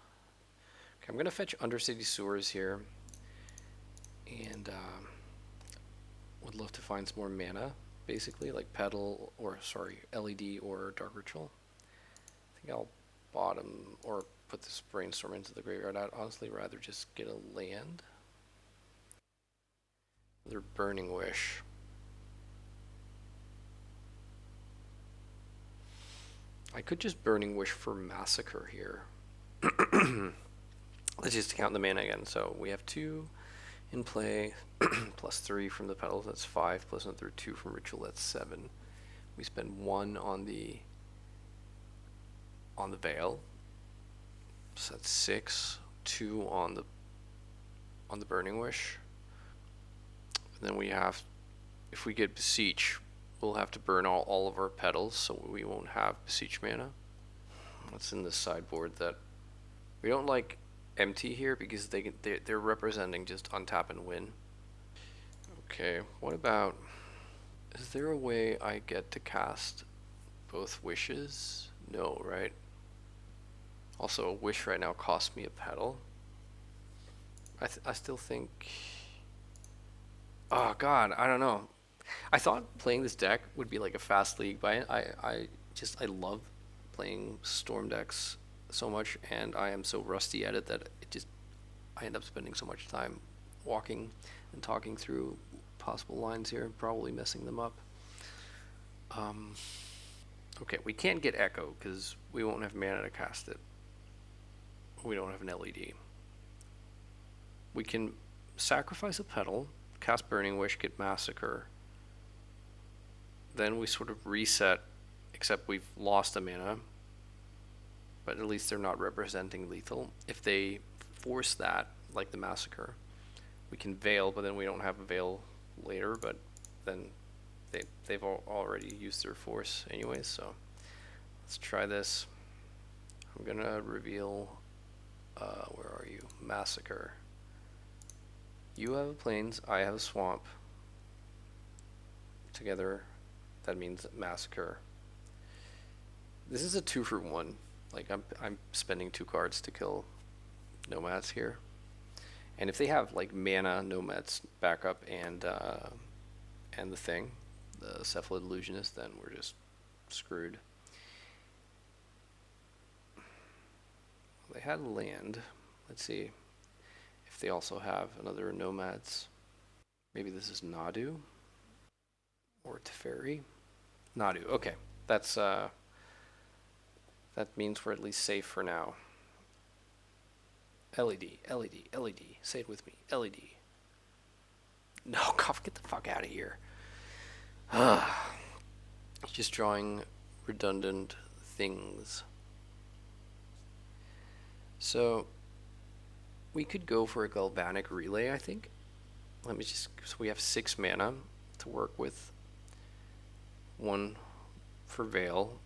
Speaker 1: Okay, I'm going to fetch Undercity Sewers here. And would love to find some more mana, basically, like Petal, or sorry, LED or Dark Ritual. I think I'll bottom or put this Brainstorm into the graveyard. I'd honestly rather just get a land. Another Burning Wish. I could just Burning Wish for Massacre here. Let's just count the mana again. So we have 2 in play, plus 3 from the petals, that's 5, plus another 2 from Ritual, that's 7. We spend 1 on the Veil, so that's 6. 2 on the Burning Wish. And then we have, if we get Beseech, we'll have to burn all of our petals, so we won't have Beseech mana. What's in this sideboard that we don't like? Empty here because they're representing just untap and win. Okay, what about, is there a way I get to cast both wishes? No, right? Also, a wish right now costs me a petal. I still think, oh god, I don't know. I thought playing this deck would be like a fast league, but I love playing Storm decks so much, and I am so rusty at it that I end up spending so much time walking and talking through possible lines here, probably messing them up. Okay, we can't get Echo because we won't have mana to cast it. We don't have an LED. We can sacrifice a petal, cast Burning Wish, get Massacre. Then we sort of reset, except we've lost a mana. But at least they're not representing lethal. If they force that, like the Massacre, we can Veil, but then we don't have a Veil later, but then they've already used their force anyways, so let's try this. I'm gonna reveal, where are you? Massacre. You have a Plains, I have a Swamp. Together, that means Massacre. This is a 2-for-1. Like, I'm spending 2 cards to kill Nomads here. And if they have, like, mana, Nomads backup, and the thing, the Cephalid Illusionist, then we're just screwed. They had land. Let's see if they also have another Nomads. Maybe this is Nadu or Teferi. Nadu. Okay, that's that means we're at least safe for now. LED, LED, LED. Say it with me. LED. No, God, get the fuck out of here. Just drawing redundant things. So we could go for a Galvanic Relay, I think. Let me just, so we have 6 mana to work with. 1 for Veil,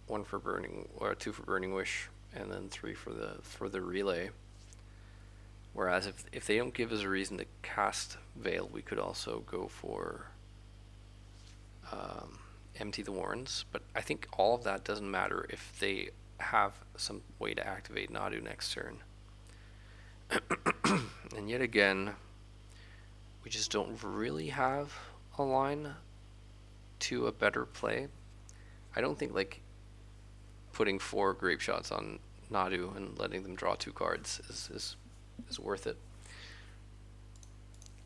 Speaker 1: 1 for Burning, or 2 for Burning Wish, and then 3 for the Relay. Whereas if they don't give us a reason to cast Veil, we could also go for Empty the Warrens. But I think all of that doesn't matter if they have some way to activate Nadu next turn. And yet again, we just don't really have a line to a better play. I don't think like putting 4 Grape Shots on Nadu and letting them draw 2 cards is worth it.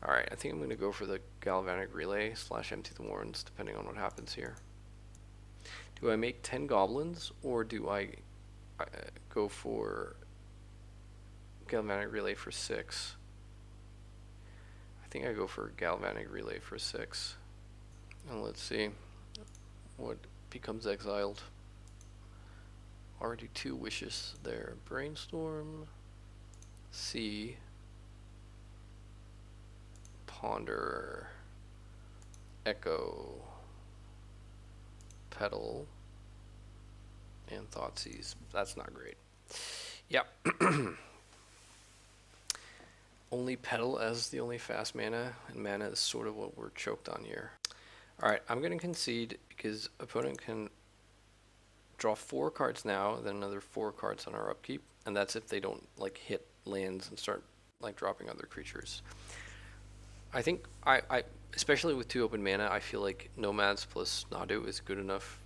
Speaker 1: Alright, I think I'm going to go for the Galvanic Relay / Empty the Warrens, depending on what happens here. Do I make 10 Goblins, or do I go for Galvanic Relay for 6? I think I go for Galvanic Relay for 6. And let's see what becomes exiled. Already 2 wishes there. Brainstorm, Sea, Ponder, Echo, Petal, and Thoughtseize. That's not great. Yep. Only Petal as the only fast mana, and mana is sort of what we're choked on here. Alright, I'm going to concede because opponent can draw 4 cards now, then another 4 cards on our upkeep, and that's if they don't like hit lands and start like dropping other creatures. I think I especially with 2 open mana, I feel like Nomads plus Nadu is good enough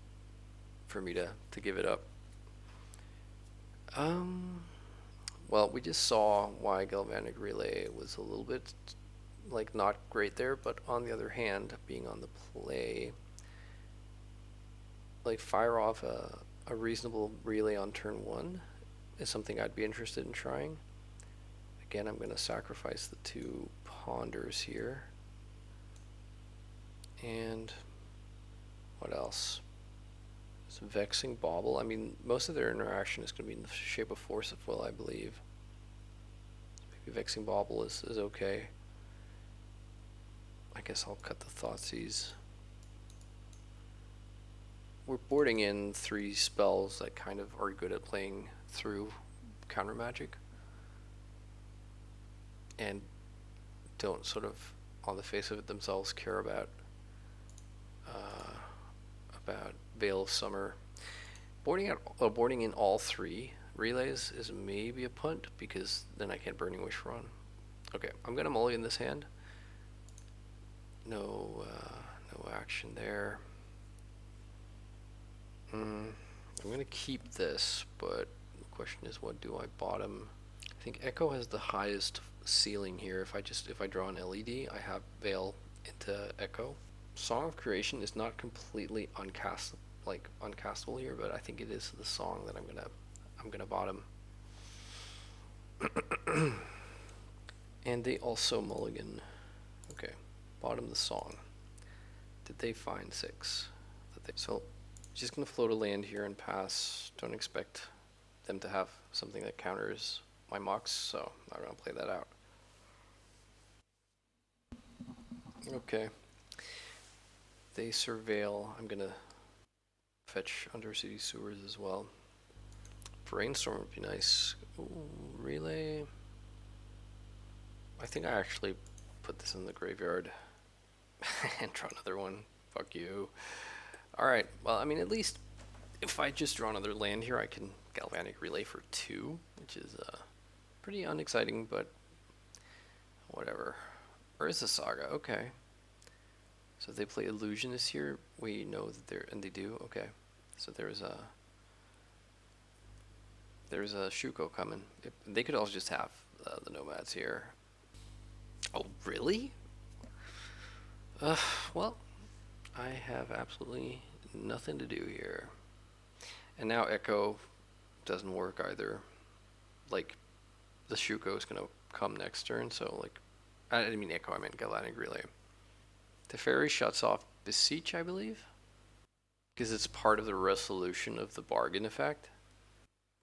Speaker 1: for me to give it up. Well, we just saw why Galvanic Relay was a little bit like not great there, but on the other hand, being on the play, like fire off a a reasonable relay on turn 1 is something I'd be interested in trying. Again, I'm going to sacrifice the 2 ponders here. And what else? Some Vexing Bauble. I mean, most of their interaction is going to be in the shape of Force of Will, I believe. Maybe Vexing Bauble is okay. I guess I'll cut the Thoughtseize. We're boarding in 3 spells that kind of are good at playing through counter magic. And don't sort of, on the face of it themselves, care about Veil of Summer. Boarding in all 3 relays is maybe a punt, because then I can't Burning Wish run. Okay, I'm gonna mulligan this hand. No action there. I'm gonna keep this, but the question is, what do I bottom? I think Echo has the highest ceiling here. If I draw an LED, I have Veil into Echo. Song of Creation is not completely uncastable here, but I think it is the song that I'm gonna bottom. And they also mulligan. Okay, bottom the song. Did they find 6? So just gonna float a land here and pass. Don't expect them to have something that counters my Mox, so I'm not gonna play that out. Okay. They surveil. I'm gonna fetch Undercity Sewers as well. Brainstorm would be nice. Ooh, relay. I think I actually put this in the graveyard and draw another one. Fuck you. Alright, well, I mean, at least if I just draw another land here, I can Galvanic Relay for 2, which is pretty unexciting, but whatever. Urza Saga, okay. So if they play Illusionist here, we know that and they do, okay. So there's a Shuko coming. They could also just have the Nomads here. Oh, really? Well, I have absolutely nothing to do here. And now Echo doesn't work either. Like, the Shuko is going to come next turn, so, like, I didn't mean Echo, I meant Galvanic Relay. Teferi shuts off Beseech, I believe, because it's part of the resolution of the bargain effect.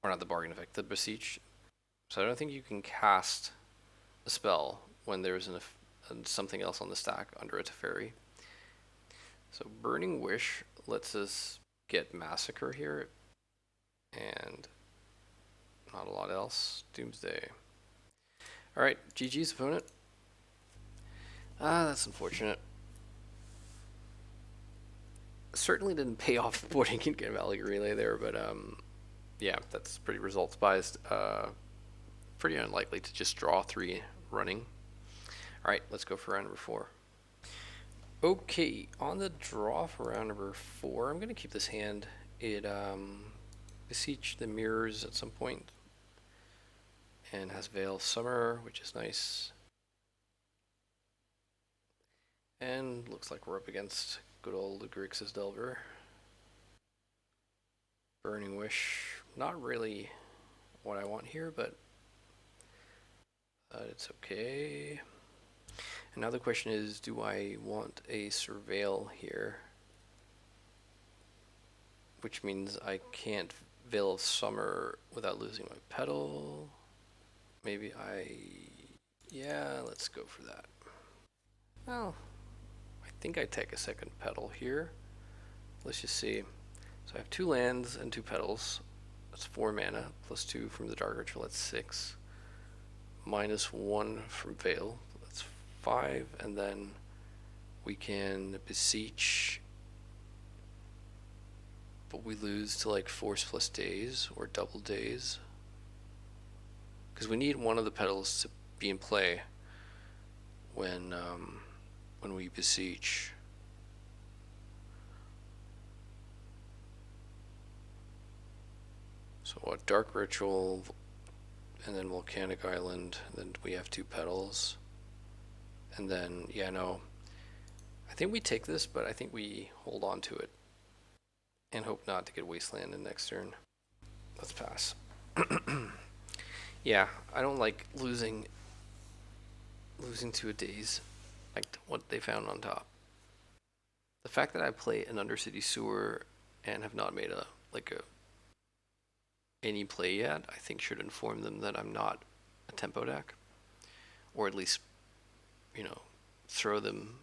Speaker 1: Or not the bargain effect, the Beseech. So I don't think you can cast a spell when there's something else on the stack under a Teferi. So Burning Wish lets us get Massacre here, and not a lot else. Doomsday. Alright, GG's opponent. That's unfortunate. Certainly didn't pay off boarding in Galvanic Relay there, but yeah, that's pretty results biased. Pretty unlikely to just draw 3 running. Alright, let's go for round number 4. Okay, on the draw for round number 4, I'm going to keep this hand. It Beseech the Mirrors at some point, and has Veil of Summer, which is nice. And looks like we're up against good old Grixis Delver. Burning Wish, not really what I want here, but it's okay. And now the question is, do I want a Surveil here? Which means I can't Veil of Summer without losing my petal. Maybe yeah, let's go for that. Well, I think I take a second petal here. Let's just see. So I have 2 lands and 2 petals. That's 4 mana, plus 2 from the Dark Ritual, that's 6. Minus 1 from Veil, that's 5. And then we can Beseech, but we lose to like Force plus Daze or double Daze, because we need one of the petals to be in play when we Beseech. So what, Dark Ritual, and then Volcanic Island, and then we have 2 petals. And then, yeah, no, I think we take this, but I think we hold on to it. and hope not to get wasteland in next turn. Let's pass. Yeah, I don't like losing to a daze, like what they found on top. The fact that I play an Undercity Sewer and have not made any play yet, I think should inform them that I'm not a tempo deck, or at least, you know, throw them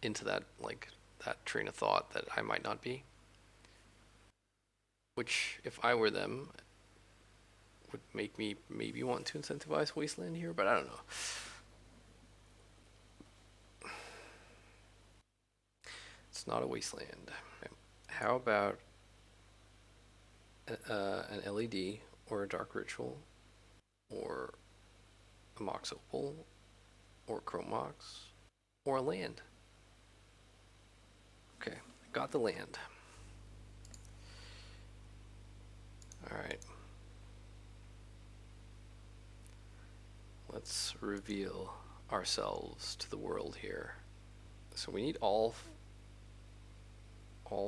Speaker 1: into that train of thought that I might not be. Which, if I were them, would make me maybe want to incentivize Wasteland here, but I don't know. It's not a Wasteland. How about an LED or a Dark Ritual or a Mox Opal or Chrome Mox or a land? Okay, got the land. Alright. Let's reveal ourselves to the world here. So we need all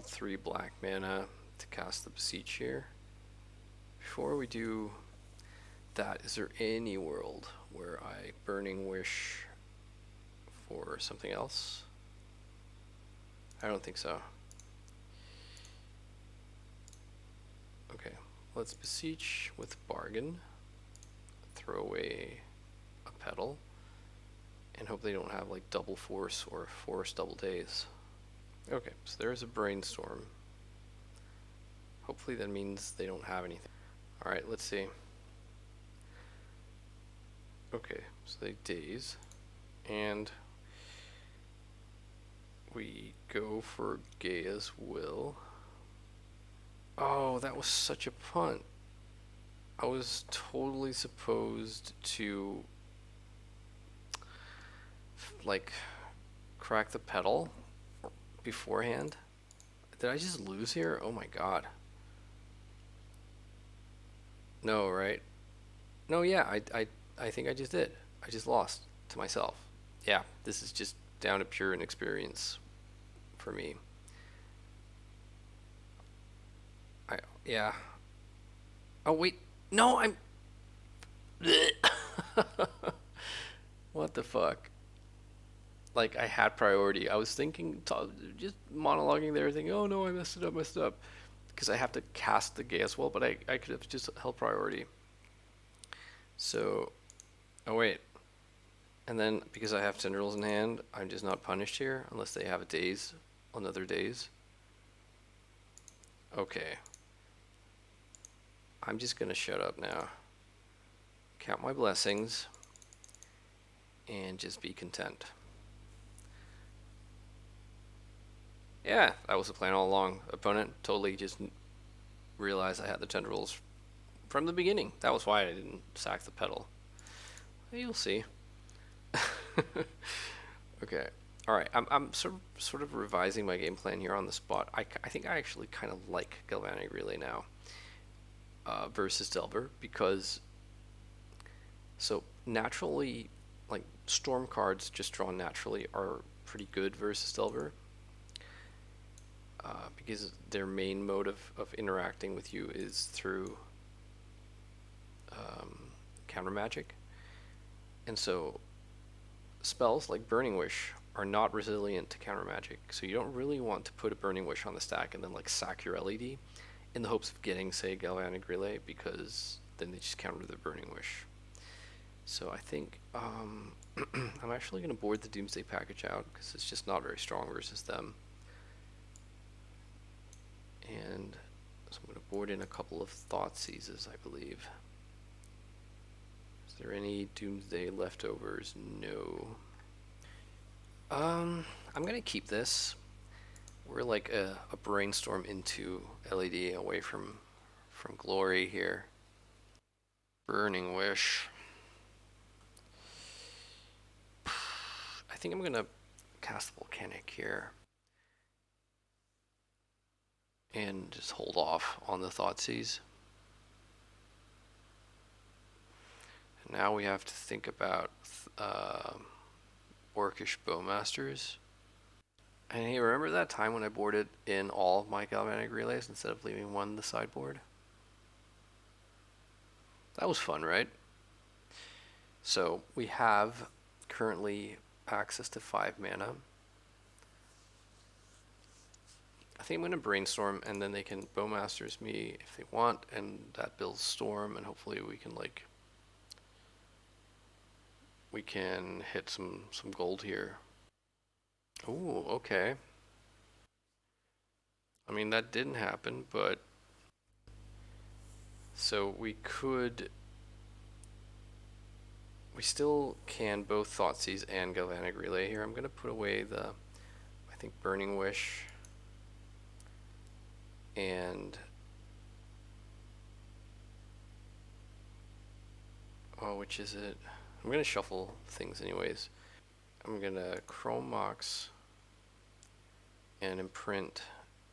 Speaker 1: 3 black mana to cast the Beseech here. Before we do that, is there any world where I Burning Wish for something else? I don't think so. Okay, let's Beseech with Bargain, throw away a Petal, and hope they don't have like double force or force double days. Okay, so there's a Brainstorm. Hopefully that means they don't have anything. Alright, let's see. Okay, so they daze, and we go for Gaia's Will. Oh, that was such a punt. I was totally supposed to like crack the Petal beforehand. Did I just lose here? Oh my god. No, right? No, yeah, I think I just did. I just lost to myself. Yeah, this is just down to pure inexperience for me. Yeah. Oh wait, no, I'm. What the fuck? Like I had priority. I was thinking, just monologuing there, thinking, oh no, I messed it up, because I have to cast the Gaia's Will, but I could have just held priority. So, oh wait, and then because I have Tendrils in hand, I'm just not punished here unless they have a daze on other days. Okay. I'm just gonna shut up now. Count my blessings and just be content. Yeah, that was the plan all along. Opponent totally just realized I had the Tendrils from the beginning. That was why I didn't sack the Petal. You'll see. Okay. Alright, I'm sort of revising my game plan here on the spot. I think I actually kind of like Galvanic Relay now versus Delver, because so naturally, like Storm cards just drawn naturally are pretty good versus Delver, because their main mode of interacting with you is through counter magic, and so spells like Burning Wish are not resilient to counter magic, so you don't really want to put a Burning Wish on the stack and then like sack your LED in the hopes of getting, say, Galvanic Relay, because then they just counter the Burning Wish. So I think I'm actually going to board the Doomsday package out because it's just not very strong versus them. And so I'm going to board in a couple of Thought Seizes, I believe. Is there any Doomsday leftovers? No. I'm going to keep this. We're like a Brainstorm into LED away from Glory here. Burning Wish. I think I'm going to cast Volcanic here and just hold off on the Thoughtseize. And now we have to think about Orcish Bowmasters. And hey, remember that time when I boarded in all of my galvanic relays instead of leaving one in the sideboard? That was fun, right? So we have currently access to 5 mana. I think I'm going to brainstorm, and then they can Bowmasters me if they want, and that builds Storm, and hopefully we can hit some gold here. Ooh, okay. I mean, that didn't happen, but so we still can both Thoughtseize and Galvanic Relay here. I'm going to put away I think, Burning Wish and, oh, which is it? I'm going to shuffle things anyways. I'm going to Chrome Mox and imprint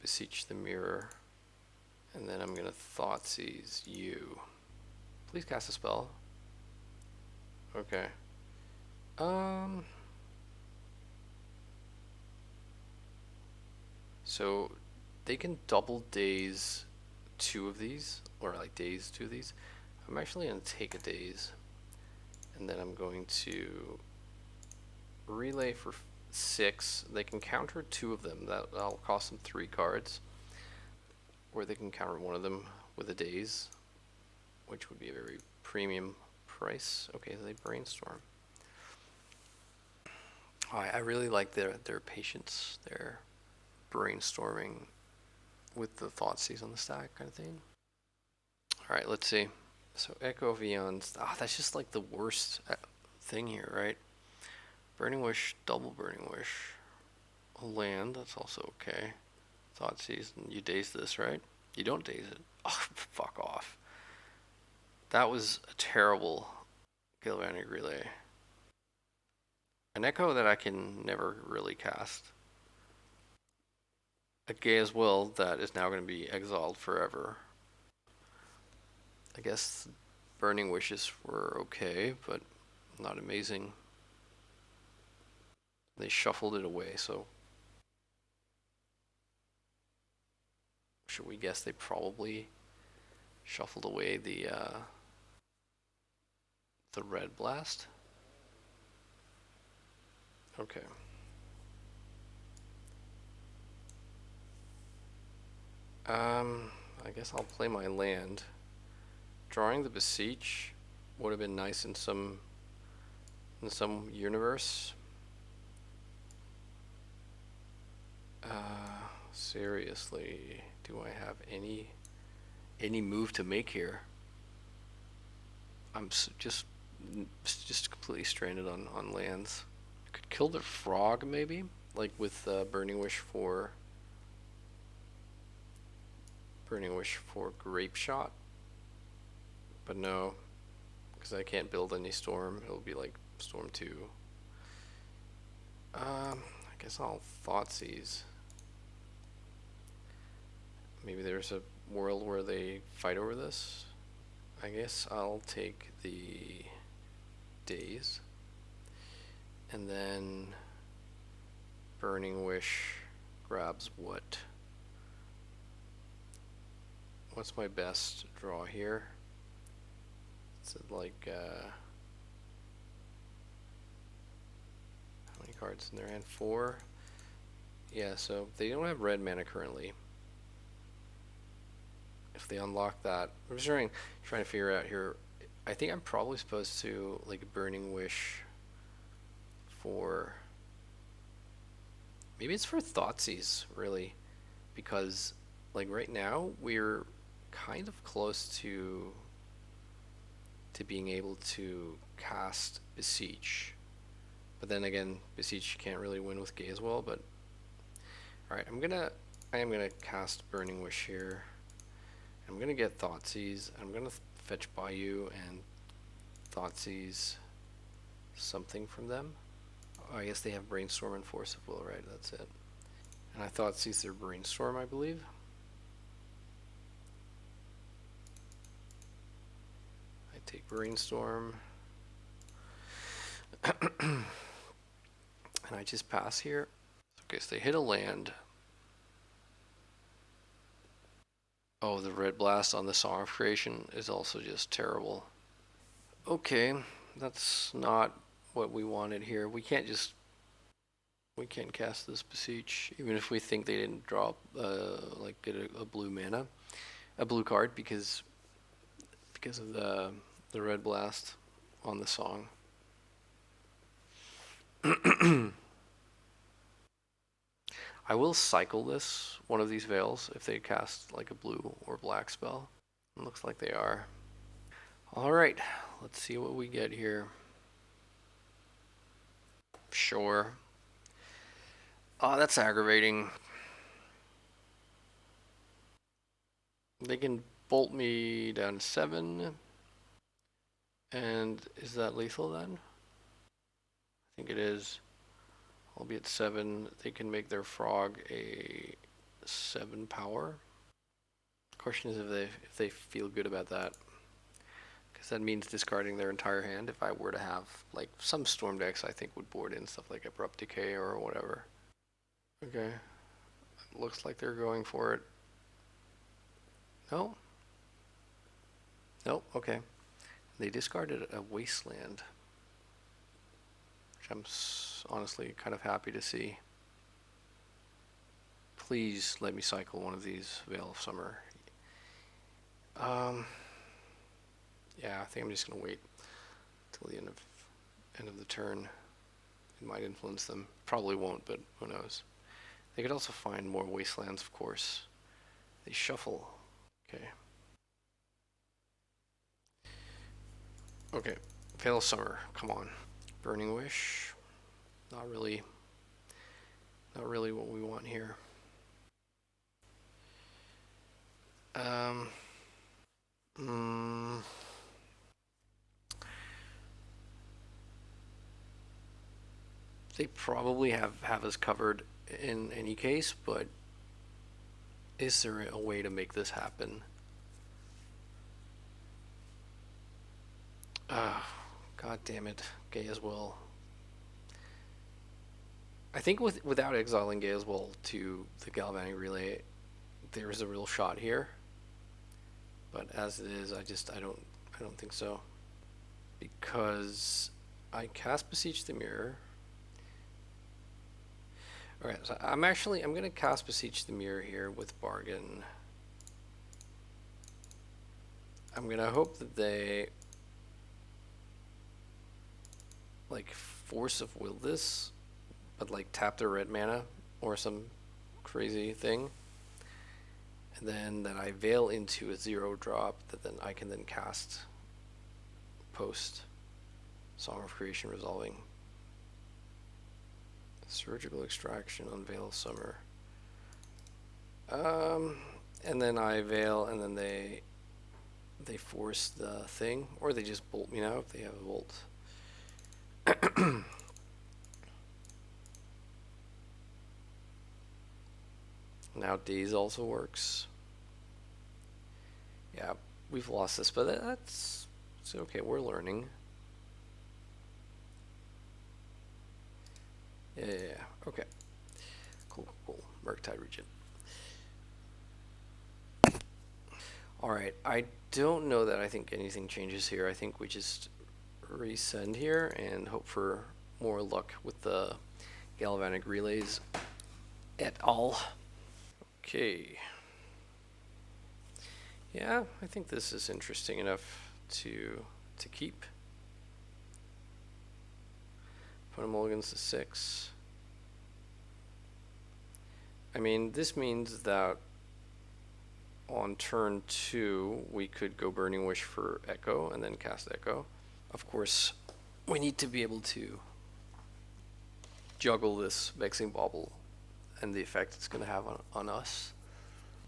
Speaker 1: Beseech the Mirror, and then I'm going to Thoughtseize you. Please cast a spell. Okay. So they can double daze 2 of these, or like daze 2 of these. I'm actually going to take a daze, and then I'm going to relay for 6. They can counter 2 of them. That'll cost them 3 cards, or they can counter one of them with a daze, which would be a very premium price. Okay, so they brainstorm. I really like their patience, their brainstorming with the Thoughtseize on the stack kind of thing. All right, let's see. So Echo Vions, that's just like the worst thing here, right? Burning Wish, double Burning Wish. A land, that's also okay. Thoughtseize, and you daze this, right? You don't daze it. Oh, fuck off. That was a terrible Galvanic Relay. An Echo that I can never really cast. A Gaia's Will that is now going to be exiled forever. I guess Burning Wishes were okay, but not amazing. They shuffled it away, so should we guess they probably shuffled away the Red Blast? Okay. I guess I'll play my land. Drawing the Beseech would have been nice in some universe. Seriously, do I have any move to make here? I'm just completely stranded on lands. I could kill the frog maybe, like with Burning Wish for Grape Shot. But no, because I can't build any Storm. It'll be like Storm 2. I guess I'll Thoughtseize. Maybe there's a world where they fight over this. I guess I'll take the daze. And then Burning Wish grabs what? What's my best draw here? Is it like, how many cards in their hand? 4? Yeah, so they don't have red mana currently. If they unlock that, I'm just trying to figure out here. I think I'm probably supposed to like Burning Wish for, maybe it's for Thoughtseize really, because like right now we're kind of close to being able to cast Beseech, but then again Beseech can't really win with Gay as well. But all right, I am gonna cast Burning Wish here. I'm gonna get Thoughtseize. I'm gonna fetch Bayou and Thoughtseize something from them. Oh, I guess they have Brainstorm and Force of Will, right? That's it. And I Thoughtseize their Brainstorm, I believe. I take Brainstorm. And I just pass here. Okay, so they hit a land. Oh, the red blast on the Song of Creation is also just terrible. Okay, that's not what we wanted here. We can't cast this Beseech, even if we think they didn't drop, like get a blue mana, a blue card because of the red blast on the Song. I will cycle this, one of these Veils, if they cast like a blue or black spell. It looks like they are. Alright, let's see what we get here. Sure. Oh, that's aggravating. They can bolt me down to 7. And is that lethal then? I think it is. I'll be at 7. They can make their frog a 7 power. The question is if they feel good about that. Because that means discarding their entire hand. If I were to have like some storm decks, I think would board in stuff like Abrupt Decay or whatever. Okay. Looks like they're going for it. No? Nope, okay. They discarded a Wasteland, which I'm honestly kind of happy to see. Please let me cycle one of these Veil of Summer. Yeah, I think I'm just gonna wait till the end of the turn. It might influence them. Probably won't, but who knows. They could also find more Wastelands, of course. They shuffle. Okay. Okay. Veil of Summer, come on. Burning Wish. Not really what we want here. They probably have us covered in any case, but is there a way to make this happen? God damn it, Gay as well. I think without exiling Gay as well to the Galvanic Relay, there is a real shot here. But as it is, I don't think so. Because I cast Beseech the Mirror. Alright, so I'm gonna cast Beseech the Mirror here with Bargain. I'm gonna hope that they like Force of Will this, but like tap their red mana or some crazy thing. And then that I Veil into a 0-drop that then I can then cast post Song of Creation Resolving. Surgical Extraction on Veil of Summer. And then I Veil, and then they force the thing, or they just bolt me now if they have a bolt. Now Daze also works. Yeah, we've lost this, but it's okay. We're learning. Yeah. Okay. Cool. Murktide Regent. Alright, I don't know that I think anything changes here. I think we just resend here and hope for more luck with the Galvanic Relays et al. Okay. Yeah, I think this is interesting enough to keep. Put a mulligans to 6. I mean, this means that on turn 2, we could go Burning Wish for Echo and then cast Echo. Of course, we need to be able to juggle this Vexing Bauble and the effect it's going to have on us.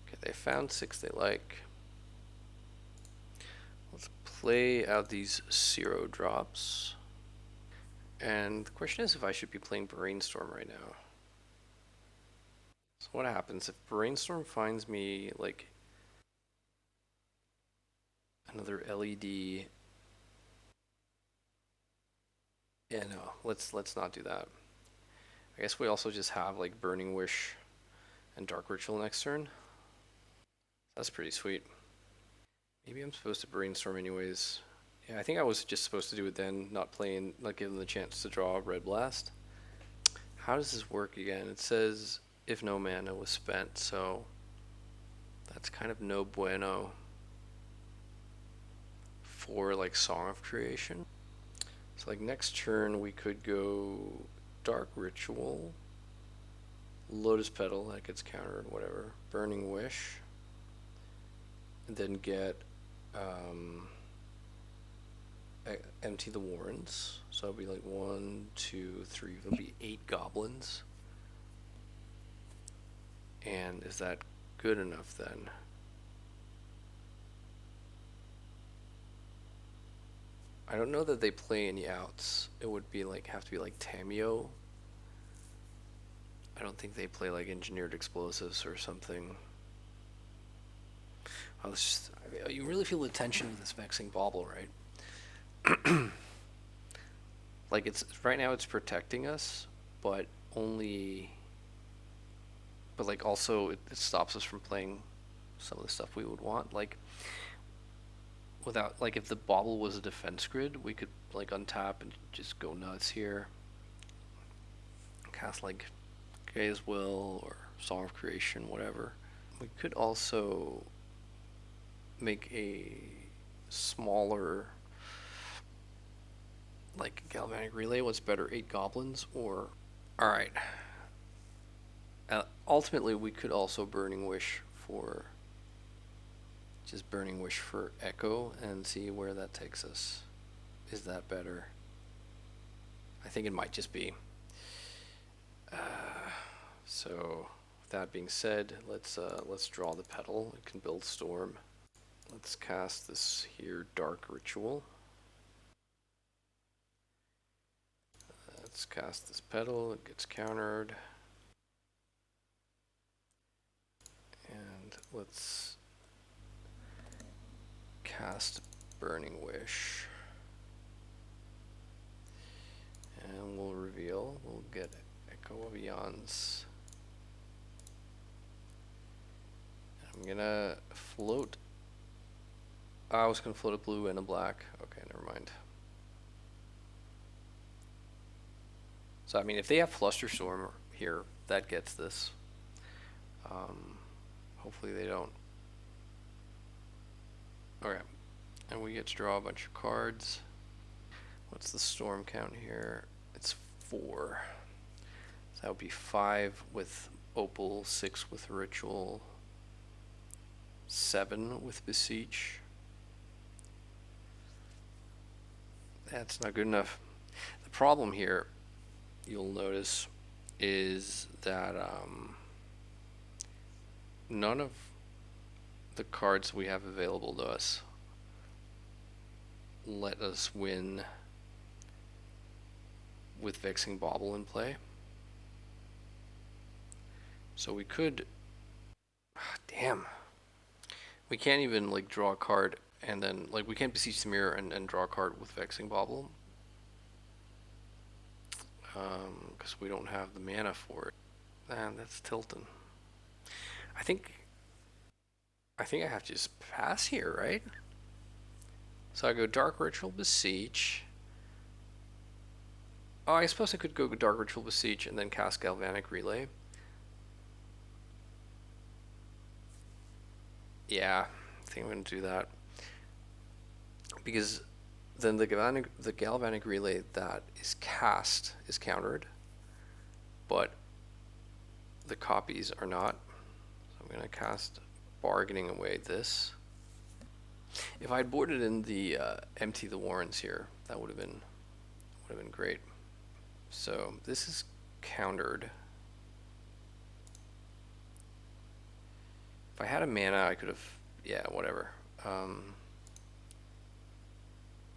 Speaker 1: Okay, they found 6 they like. Let's play out these 0-drops. And the question is if I should be playing Brainstorm right now. So what happens if Brainstorm finds me like another LED? Yeah, no, let's not do that. I guess we also just have like Burning Wish and Dark Ritual next turn. That's pretty sweet. Maybe I'm supposed to brainstorm anyways. Yeah, I think I was just supposed to do it then, not give them the chance to draw Red Blast. How does this work again? It says if no mana was spent, so that's kind of no bueno for like Song of Creation. So like next turn we could go Dark Ritual, Lotus Petal, that gets countered, whatever, Burning Wish, and then get empty the warrens. So it'll be like 1, 2, 3, it'll be 8 goblins. And is that good enough then? I don't know that they play any outs. It would be like have to be like Tameo. I don't think they play like engineered explosives or something. You really feel the tension with this vexing bauble, right? Like it's right now it's protecting us, but only. But like also it stops us from playing some of the stuff we would want. Like without like if the bauble was a defense grid, we could like untap and just go nuts here. Cast like Gaia's Will or Song of Creation, whatever. We could also make a smaller like Galvanic Relay. What's better, 8 goblins or... Alright. Ultimately we could also Burning Wish for... Just Burning Wish for Echo and see where that takes us. Is that better? I think it might just be. So with that being said, let's draw the petal. It can build Storm. Let's cast this here Dark Ritual. Let's cast this petal. It gets countered. And let's cast Burning Wish. And we'll reveal. We'll get Echo of Eons. I'm gonna float. I was gonna float a blue and a black. Okay, never mind. So I mean, if they have Flusterstorm here, that gets this. Hopefully they don't. Okay, and we get to draw a bunch of cards. What's the storm count here? It's 4. So that would be 5 with Opal, 6 with Ritual, 7 with Beseech. That's not good enough. The problem here, you'll notice, is that none of the cards we have available to us let us win with Vexing Bauble in play. So we could... damn. We can't even like draw a card and then like we can't Beseech the Mirror and draw a card with Vexing Bauble. Because we don't have the mana for it. Man, that's tilting. I think I have to just pass here, right? So I go Dark Ritual Beseech. Oh, I suppose I could go Dark Ritual Beseech and then cast Galvanic Relay. Yeah, I think I'm going to do that. Because then the Galvanic Relay that is cast is countered, but the copies are not. So I'm going to cast Bargaining Away this. If I'd boarded in the Empty the Warrens here, that would have been great. So this is countered. If I had a mana, I could have, yeah, whatever.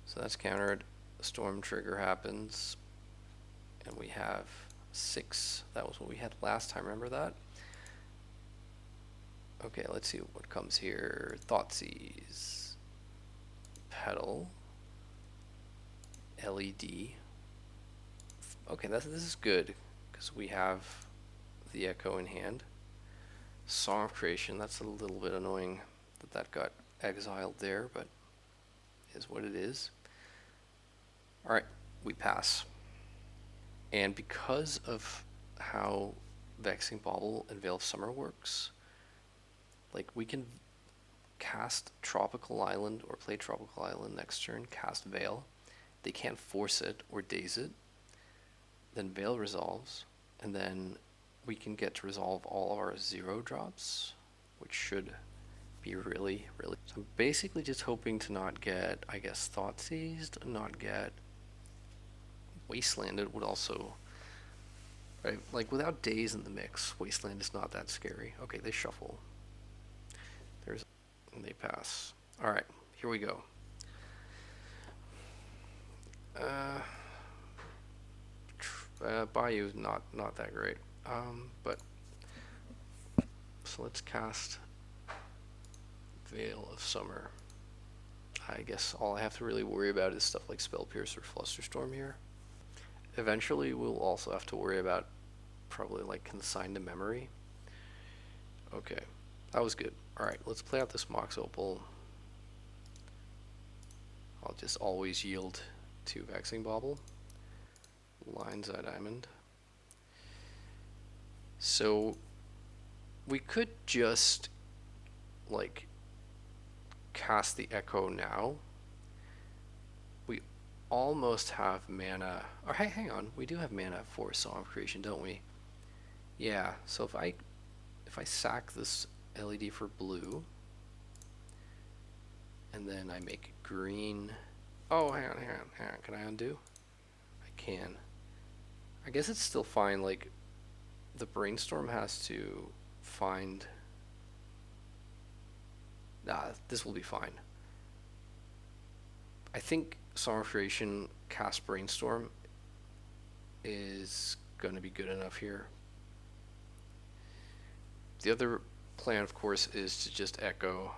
Speaker 1: So that's countered. Storm trigger happens, and we have 6. That was what we had last time. Remember that? Okay, let's see what comes here. Thoughtseize, Petal, LED. Okay, this is good because we have the Echo in hand. Song of Creation, that's a little bit annoying that that got exiled there, but is what it is. Alright, we pass. And because of how Vexing Bauble and Veil of Summer works, like we can cast Tropical Island or play Tropical Island next turn, cast Veil. They can't force it or daze it. Then Veil resolves, and then we can get to resolve all of our 0 drops, which should be really, really... So I'm basically just hoping to not get, I guess, Thought Seized, not get Wastelanded would also... Right, like without Daze in the mix, Wasteland is not that scary. Okay, they shuffle. And they pass. Alright, here we go. Bayou not that great. But so let's cast Veil of Summer. I guess all I have to really worry about is stuff like Spell Pierce or Flusterstorm here. Eventually we'll also have to worry about probably like Consign to Memory. Okay, that was good. Alright, let's play out this Mox Opal. I'll just always yield to Vexing Bauble. Lines Eye Diamond. So we could just like cast the Echo now. We almost have mana. Or hey, hang on, we do have mana for Song of Creation, don't we? Yeah. So if I sack this LED for blue, and then I make it green. Oh, hang on. Can I undo? I can. I guess it's still fine. Like, the Brainstorm has to find... Nah, this will be fine. I think Song of Creation cast Brainstorm is going to be good enough here. The other plan, of course, is to just Echo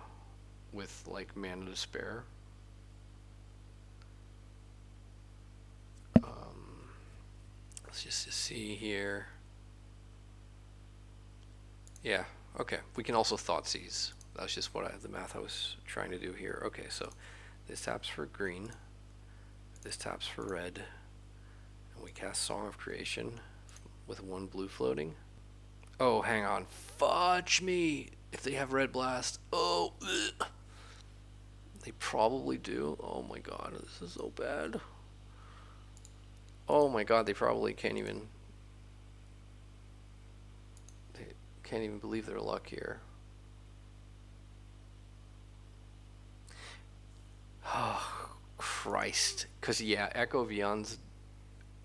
Speaker 1: with, like, mana to spare. Let's just see here. Yeah, okay. We can also Thought Seize. That's just the math I was trying to do here. Okay, so this taps for green. This taps for red. And we cast Song of Creation with 1 blue floating. Oh, hang on. Fudge me! If they have Red Blast. Oh! Ugh. They probably do. Oh my god, this is so bad. Oh my god, they probably can't even... They can't even believe their luck here. Oh, Christ. Because, yeah, Echo Vions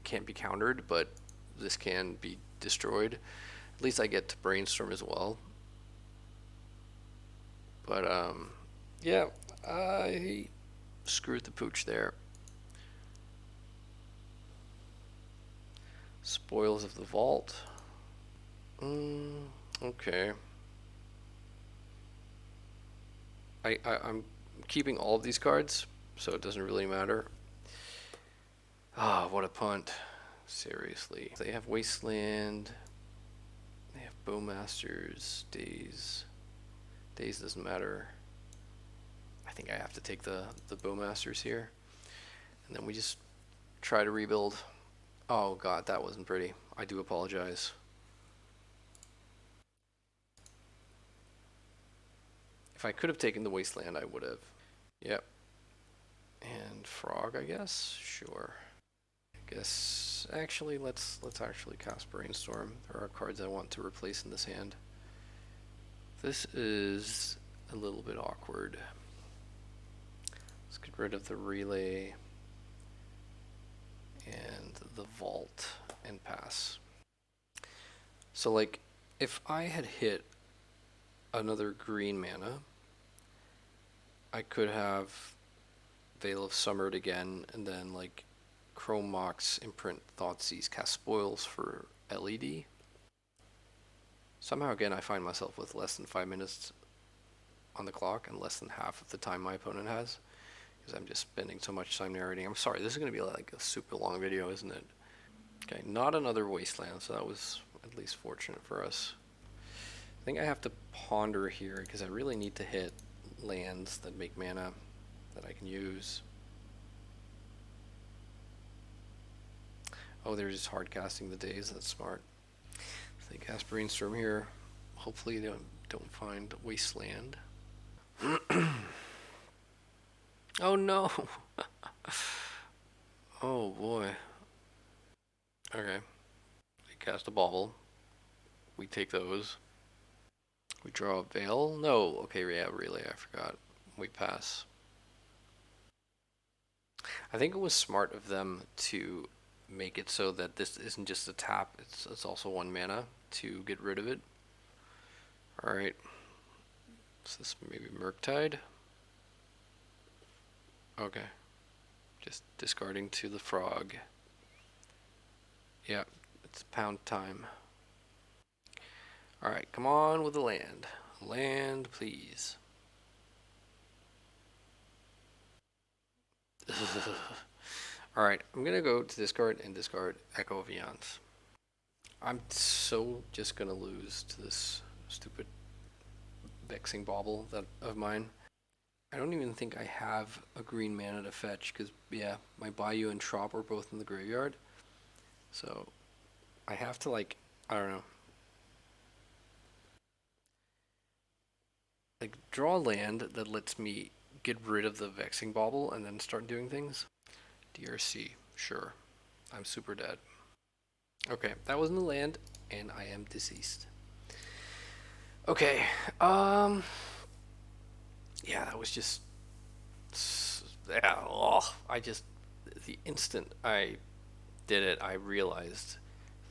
Speaker 1: can't be countered, but this can be destroyed. At least I get to Brainstorm as well. But, yeah, I screwed the pooch there. Spoils of the Vault. Okay. I'm keeping all of these cards, so it doesn't really matter. Ah, what a punt. Seriously. They have Wasteland. They have Bowmasters. Daze. Daze doesn't matter. I think I have to take the Bowmasters here. And then we just try to rebuild. Oh god, that wasn't pretty. I do apologize. If I could have taken the Wasteland, I would have. Yep. And Frog, I guess? Sure. I guess, actually, let's actually cast Brainstorm. There are cards I want to replace in this hand. This is a little bit awkward. Let's get rid of the Relay and the Vault and pass. So, like, if I had hit another green mana, I could have Veil of Summered again, and then, like, Chrome Mox, Imprint, Thoughtseize, cast Spoils for LED. Somehow, again, I find myself with less than 5 minutes on the clock and less than half of the time my opponent has, because I'm just spending so much time narrating. I'm sorry, this is going to be like a super long video, isn't it? Okay, not another wasteland, so that was at least fortunate for us. I think I have to ponder here because I really need to hit lands that make mana that I can use. Oh, they're just hard casting the days. That's smart. If they cast Brainstorm here, hopefully they don't find Wasteland. Oh no! Oh boy. Okay. They cast a bauble. We take those. We draw a Veil. No. Okay, yeah, Relay. I forgot. We pass. I think it was smart of them to make it so that this isn't just a tap. It's also 1 mana to get rid of it. All right. Is this maybe Murktide? Okay. Just discarding to the frog. Yeah, it's pound time. Alright, come on with the land. Land, please. Alright, I'm gonna go to discard and discard Echo of Eons. I'm so just gonna lose to this stupid vexing bauble of mine. I don't even think I have a green mana to fetch because, yeah, my Bayou and Trop are both in the graveyard. So I have to, like, I don't know. Like, draw land that lets me get rid of the vexing bauble and then start doing things. DRC, sure. I'm super dead. Okay, that wasn't the land, and I am deceased. Okay, yeah, that was just, yeah, oh, the instant I did it, I realized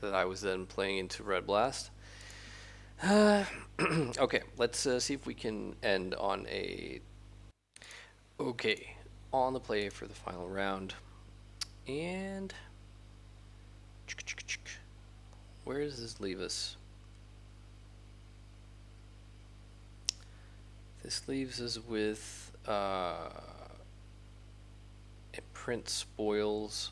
Speaker 1: that I was then playing into Red Blast. Okay, let's see if we can end on a okay on the play for the final round. And where does this leave us? This leaves us with Imprint Spoils,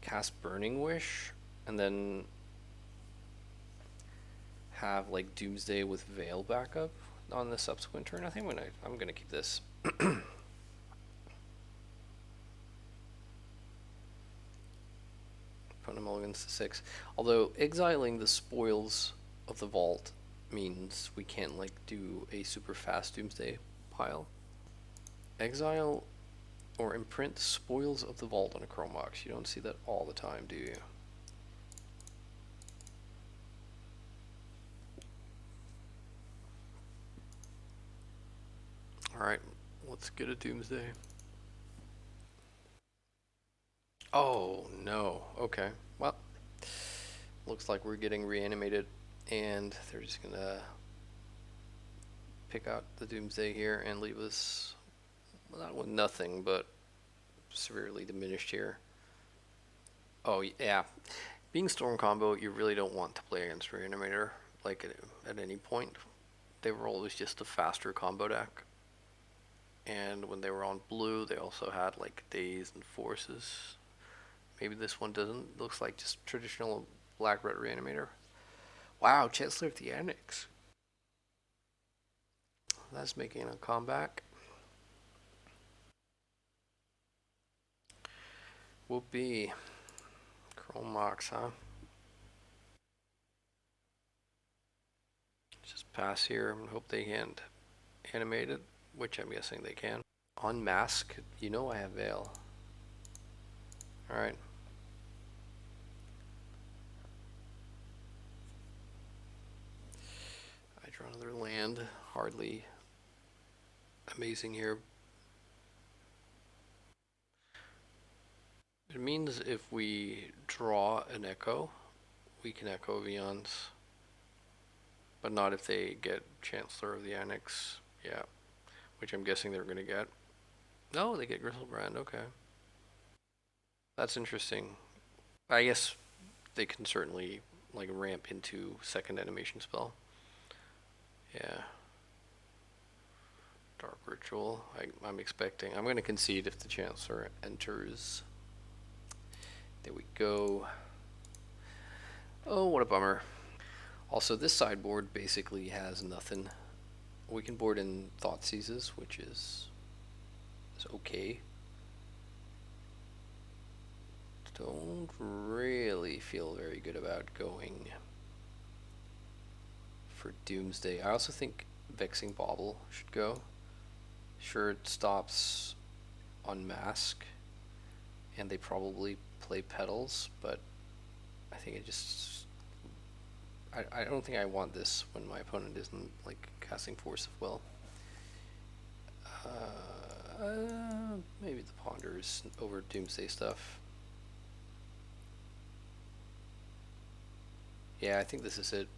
Speaker 1: cast Burning Wish, and then have like Doomsday with Veil backup on the subsequent turn. I think I'm gonna keep this. Put a mulligans to 6. Although exiling the spoils of the vault means we can't like do a super fast Doomsday pile. Exile or imprint spoils of the vault on a Chrome box. You don't see that all the time, do you? Alright, let's get a Doomsday. Oh, no. Okay. Well, looks like we're getting reanimated, and they're just gonna pick out the Doomsday here and leave us, well, not with nothing, but severely diminished here. Oh, yeah. Being Storm combo, you really don't want to play against Reanimator, like, at any point. They were always just a faster combo deck. And when they were on blue, they also had, like, Daze and Forces. Maybe this one doesn't. Looks like just traditional black-red Reanimator. Wow, Chancellor of the Annex. That's making a comeback. Whoopee. Chrome Mox, huh? Just pass here and hope they can't animate it, which I'm guessing they can. Unmask, you know I have Veil. Alright. I draw another land. Hardly amazing here. It means if we draw an Echo, we can Echo Eons. But not if they get Chancellor of the Annex. Yeah. Which I'm guessing they're going to get. No, they get Gristlebrand. Okay. That's interesting. I guess they can certainly like ramp into second animation spell. Yeah. Dark Ritual. I'm expecting. I'm going to concede if the Chancellor enters. There we go. Oh, what a bummer. Also, this sideboard basically has nothing. We can board in Thought Seizes, which is okay. Don't really feel very good about going for Doomsday. I also think Vexing Bauble should go. Sure, it stops Unmask, and they probably play Petals, but I think it just... I don't think I want this when my opponent isn't like casting Force of Will. Maybe the Ponders over Doomsday stuff. Yeah, I think this is it.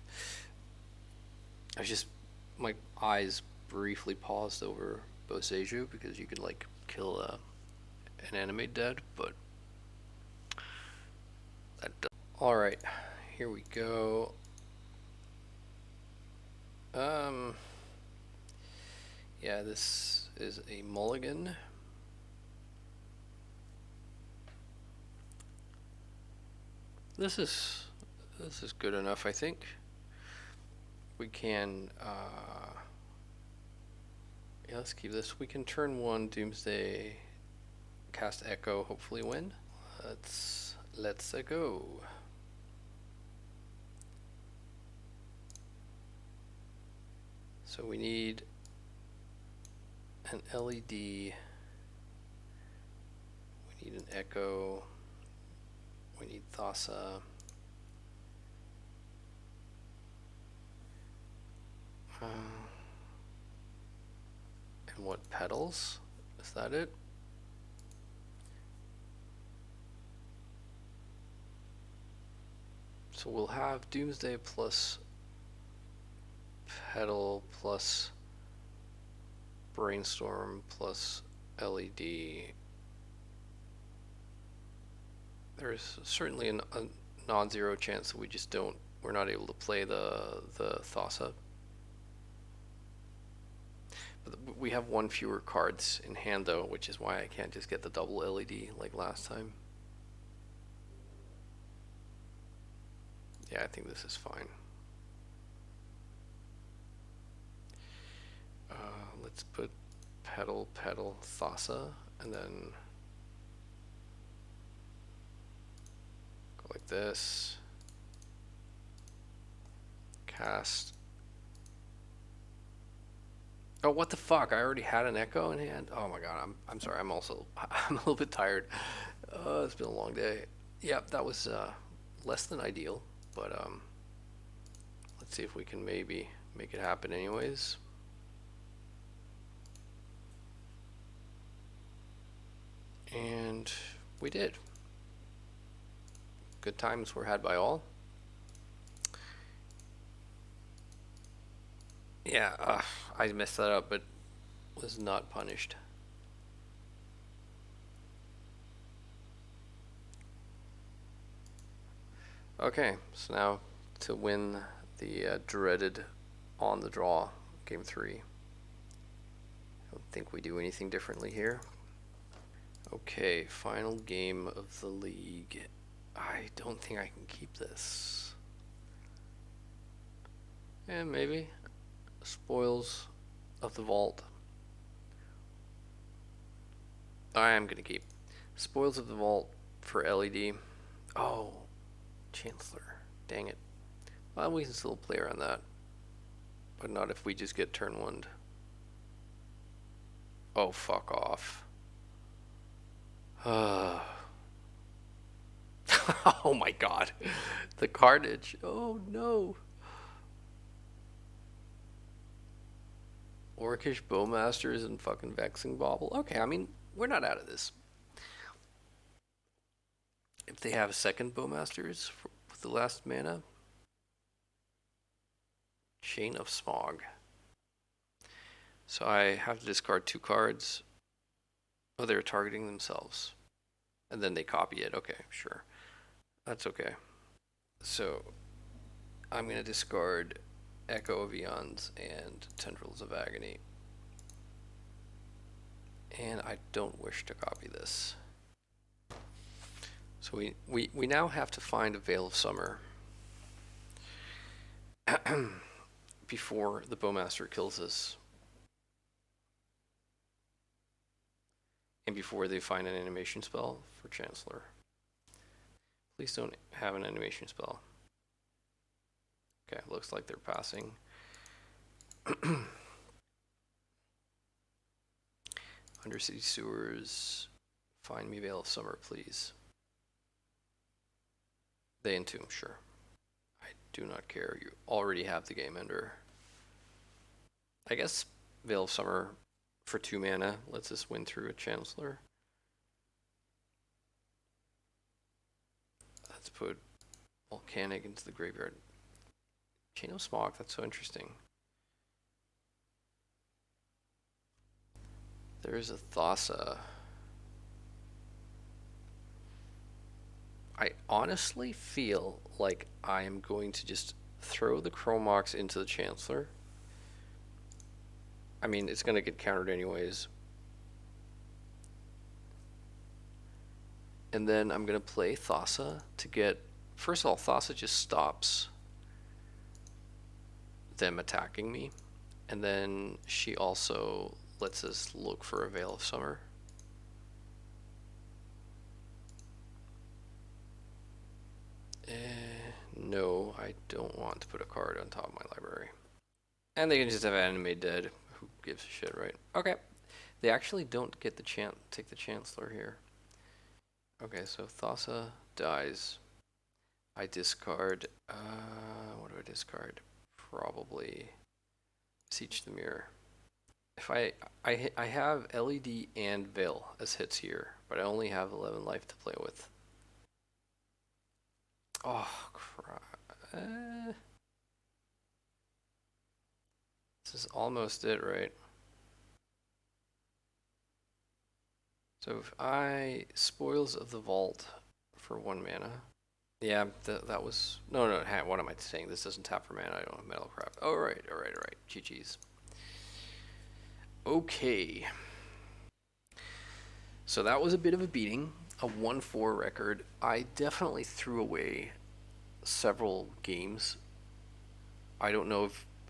Speaker 1: My eyes briefly paused over Boseiju because you could like kill an enemy dead, but that does. All right, here we go. Yeah, this is a mulligan. This is good enough, I think. We can yeah, let's keep this. We can turn 1 Doomsday, cast Echo, hopefully win. Let's go. So we need an LED. We need an Echo. We need Thassa. And what petals? Is that it? So we'll have Doomsday plus Petal plus Brainstorm plus LED. There's certainly a non-zero chance that we're not able to play the Thassa. But we have one fewer cards in hand though, which is why I can't just get the double LED like last time. Yeah, I think this is fine. Let's put Petal, Thassa, and then go like this. Cast. Oh, what the fuck? I already had an Echo in hand. Oh my god, I'm sorry. I'm a little bit tired. It's been a long day. Yeah, that was less than ideal, but let's see if we can maybe make it happen anyways. And we did. Good times were had by all. Yeah, I messed that up, but was not punished. Okay, so now to win the dreaded on the draw game 3. I don't think we do anything differently here. Okay, final game of the league. I don't think I can keep this. And maybe Spoils of the Vault. I am gonna keep Spoils of the Vault for LED. Oh, Chancellor. Dang it. Well, we can still play around that, but not if we just get turn 1'd. Oh, fuck off. Oh my god. The carnage. Oh no. Orcish Bowmasters and fucking Vexing Bauble. Okay, I mean, we're not out of this. If they have second Bowmasters with the last mana. Chain of Smog. So I have to discard 2 cards. Oh, they're targeting themselves. And then they copy it. Okay, sure. That's okay. So I'm going to discard Echo of Eons and Tendrils of Agony. And I don't wish to copy this. So we now have to find a Veil of Summer before the Bowmaster kills us. And before they find an animation spell for Chancellor. Please don't have an animation spell. Okay, looks like they're passing. Undercity Sewers. Find me Veil of Summer, please. They Entomb, sure. I do not care. You already have the Game Ender. I guess Veil of Summer for 2 mana lets us win through a Chancellor. Let's put Volcanic into the graveyard. Chain of Smog, that's so interesting. There's a Thassa. I honestly feel like I am going to just throw the Chromox into the Chancellor. I mean, it's going to get countered anyways. And then I'm going to play Thassa to get... First of all, Thassa just stops them attacking me. And then she also lets us look for a Veil of Summer. No, I don't want to put a card on top of my library. And they can just have Anime dead. Who gives a shit, right? Okay. They actually don't get the take the Chancellor here. Okay, so Thassa dies. I discard... what do I discard? Probably Siege the Mirror. If I have LED and Veil as hits here, but I only have 11 life to play with. Oh, crap. This is almost it, right? So if I Spoils of the Vault for 1 mana. Yeah, that was... No, what am I saying? This doesn't tap for mana. I don't have Metal Craft. Oh, right. GG's. Okay. So that was a bit of a beating. A 1-4 record. I definitely threw away several games. I don't know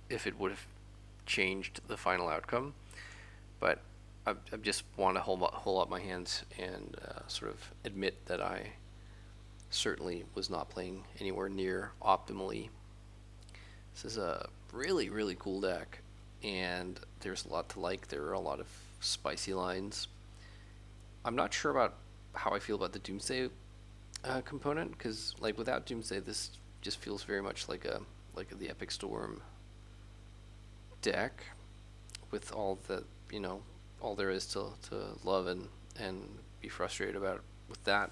Speaker 1: if it would have changed the final outcome, but I just want to hold up my hands and sort of admit that I certainly was not playing anywhere near optimally. This is a really, really cool deck, and there's a lot to like. There are a lot of spicy lines. I'm not sure about how I feel about the Doomsday component, because like without Doomsday, this just feels very much like the Epic Storm deck, with all the all there is to love and be frustrated about with that.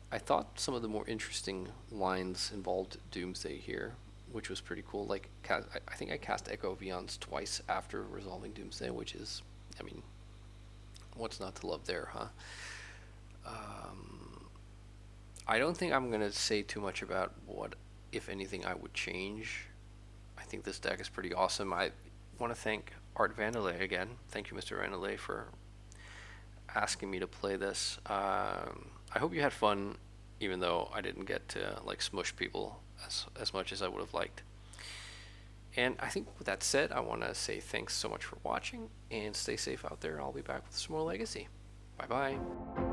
Speaker 1: I thought some of the more interesting lines involved Doomsday here, which was pretty cool. Like I think I cast Echo Vions twice after resolving Doomsday, which is, I mean, what's not to love there, huh? I don't think I'm gonna say too much about what, if anything, I would change. I think this deck is pretty awesome. I want to thank Art Vandelay again. Thank you, Mr. Vandelay, for asking me to play this. I hope you had fun, even though I didn't get to like smush people as much as I would have liked. And I think with that said, I want to say thanks so much for watching, and stay safe out there. I'll be back with some more Legacy. Bye bye.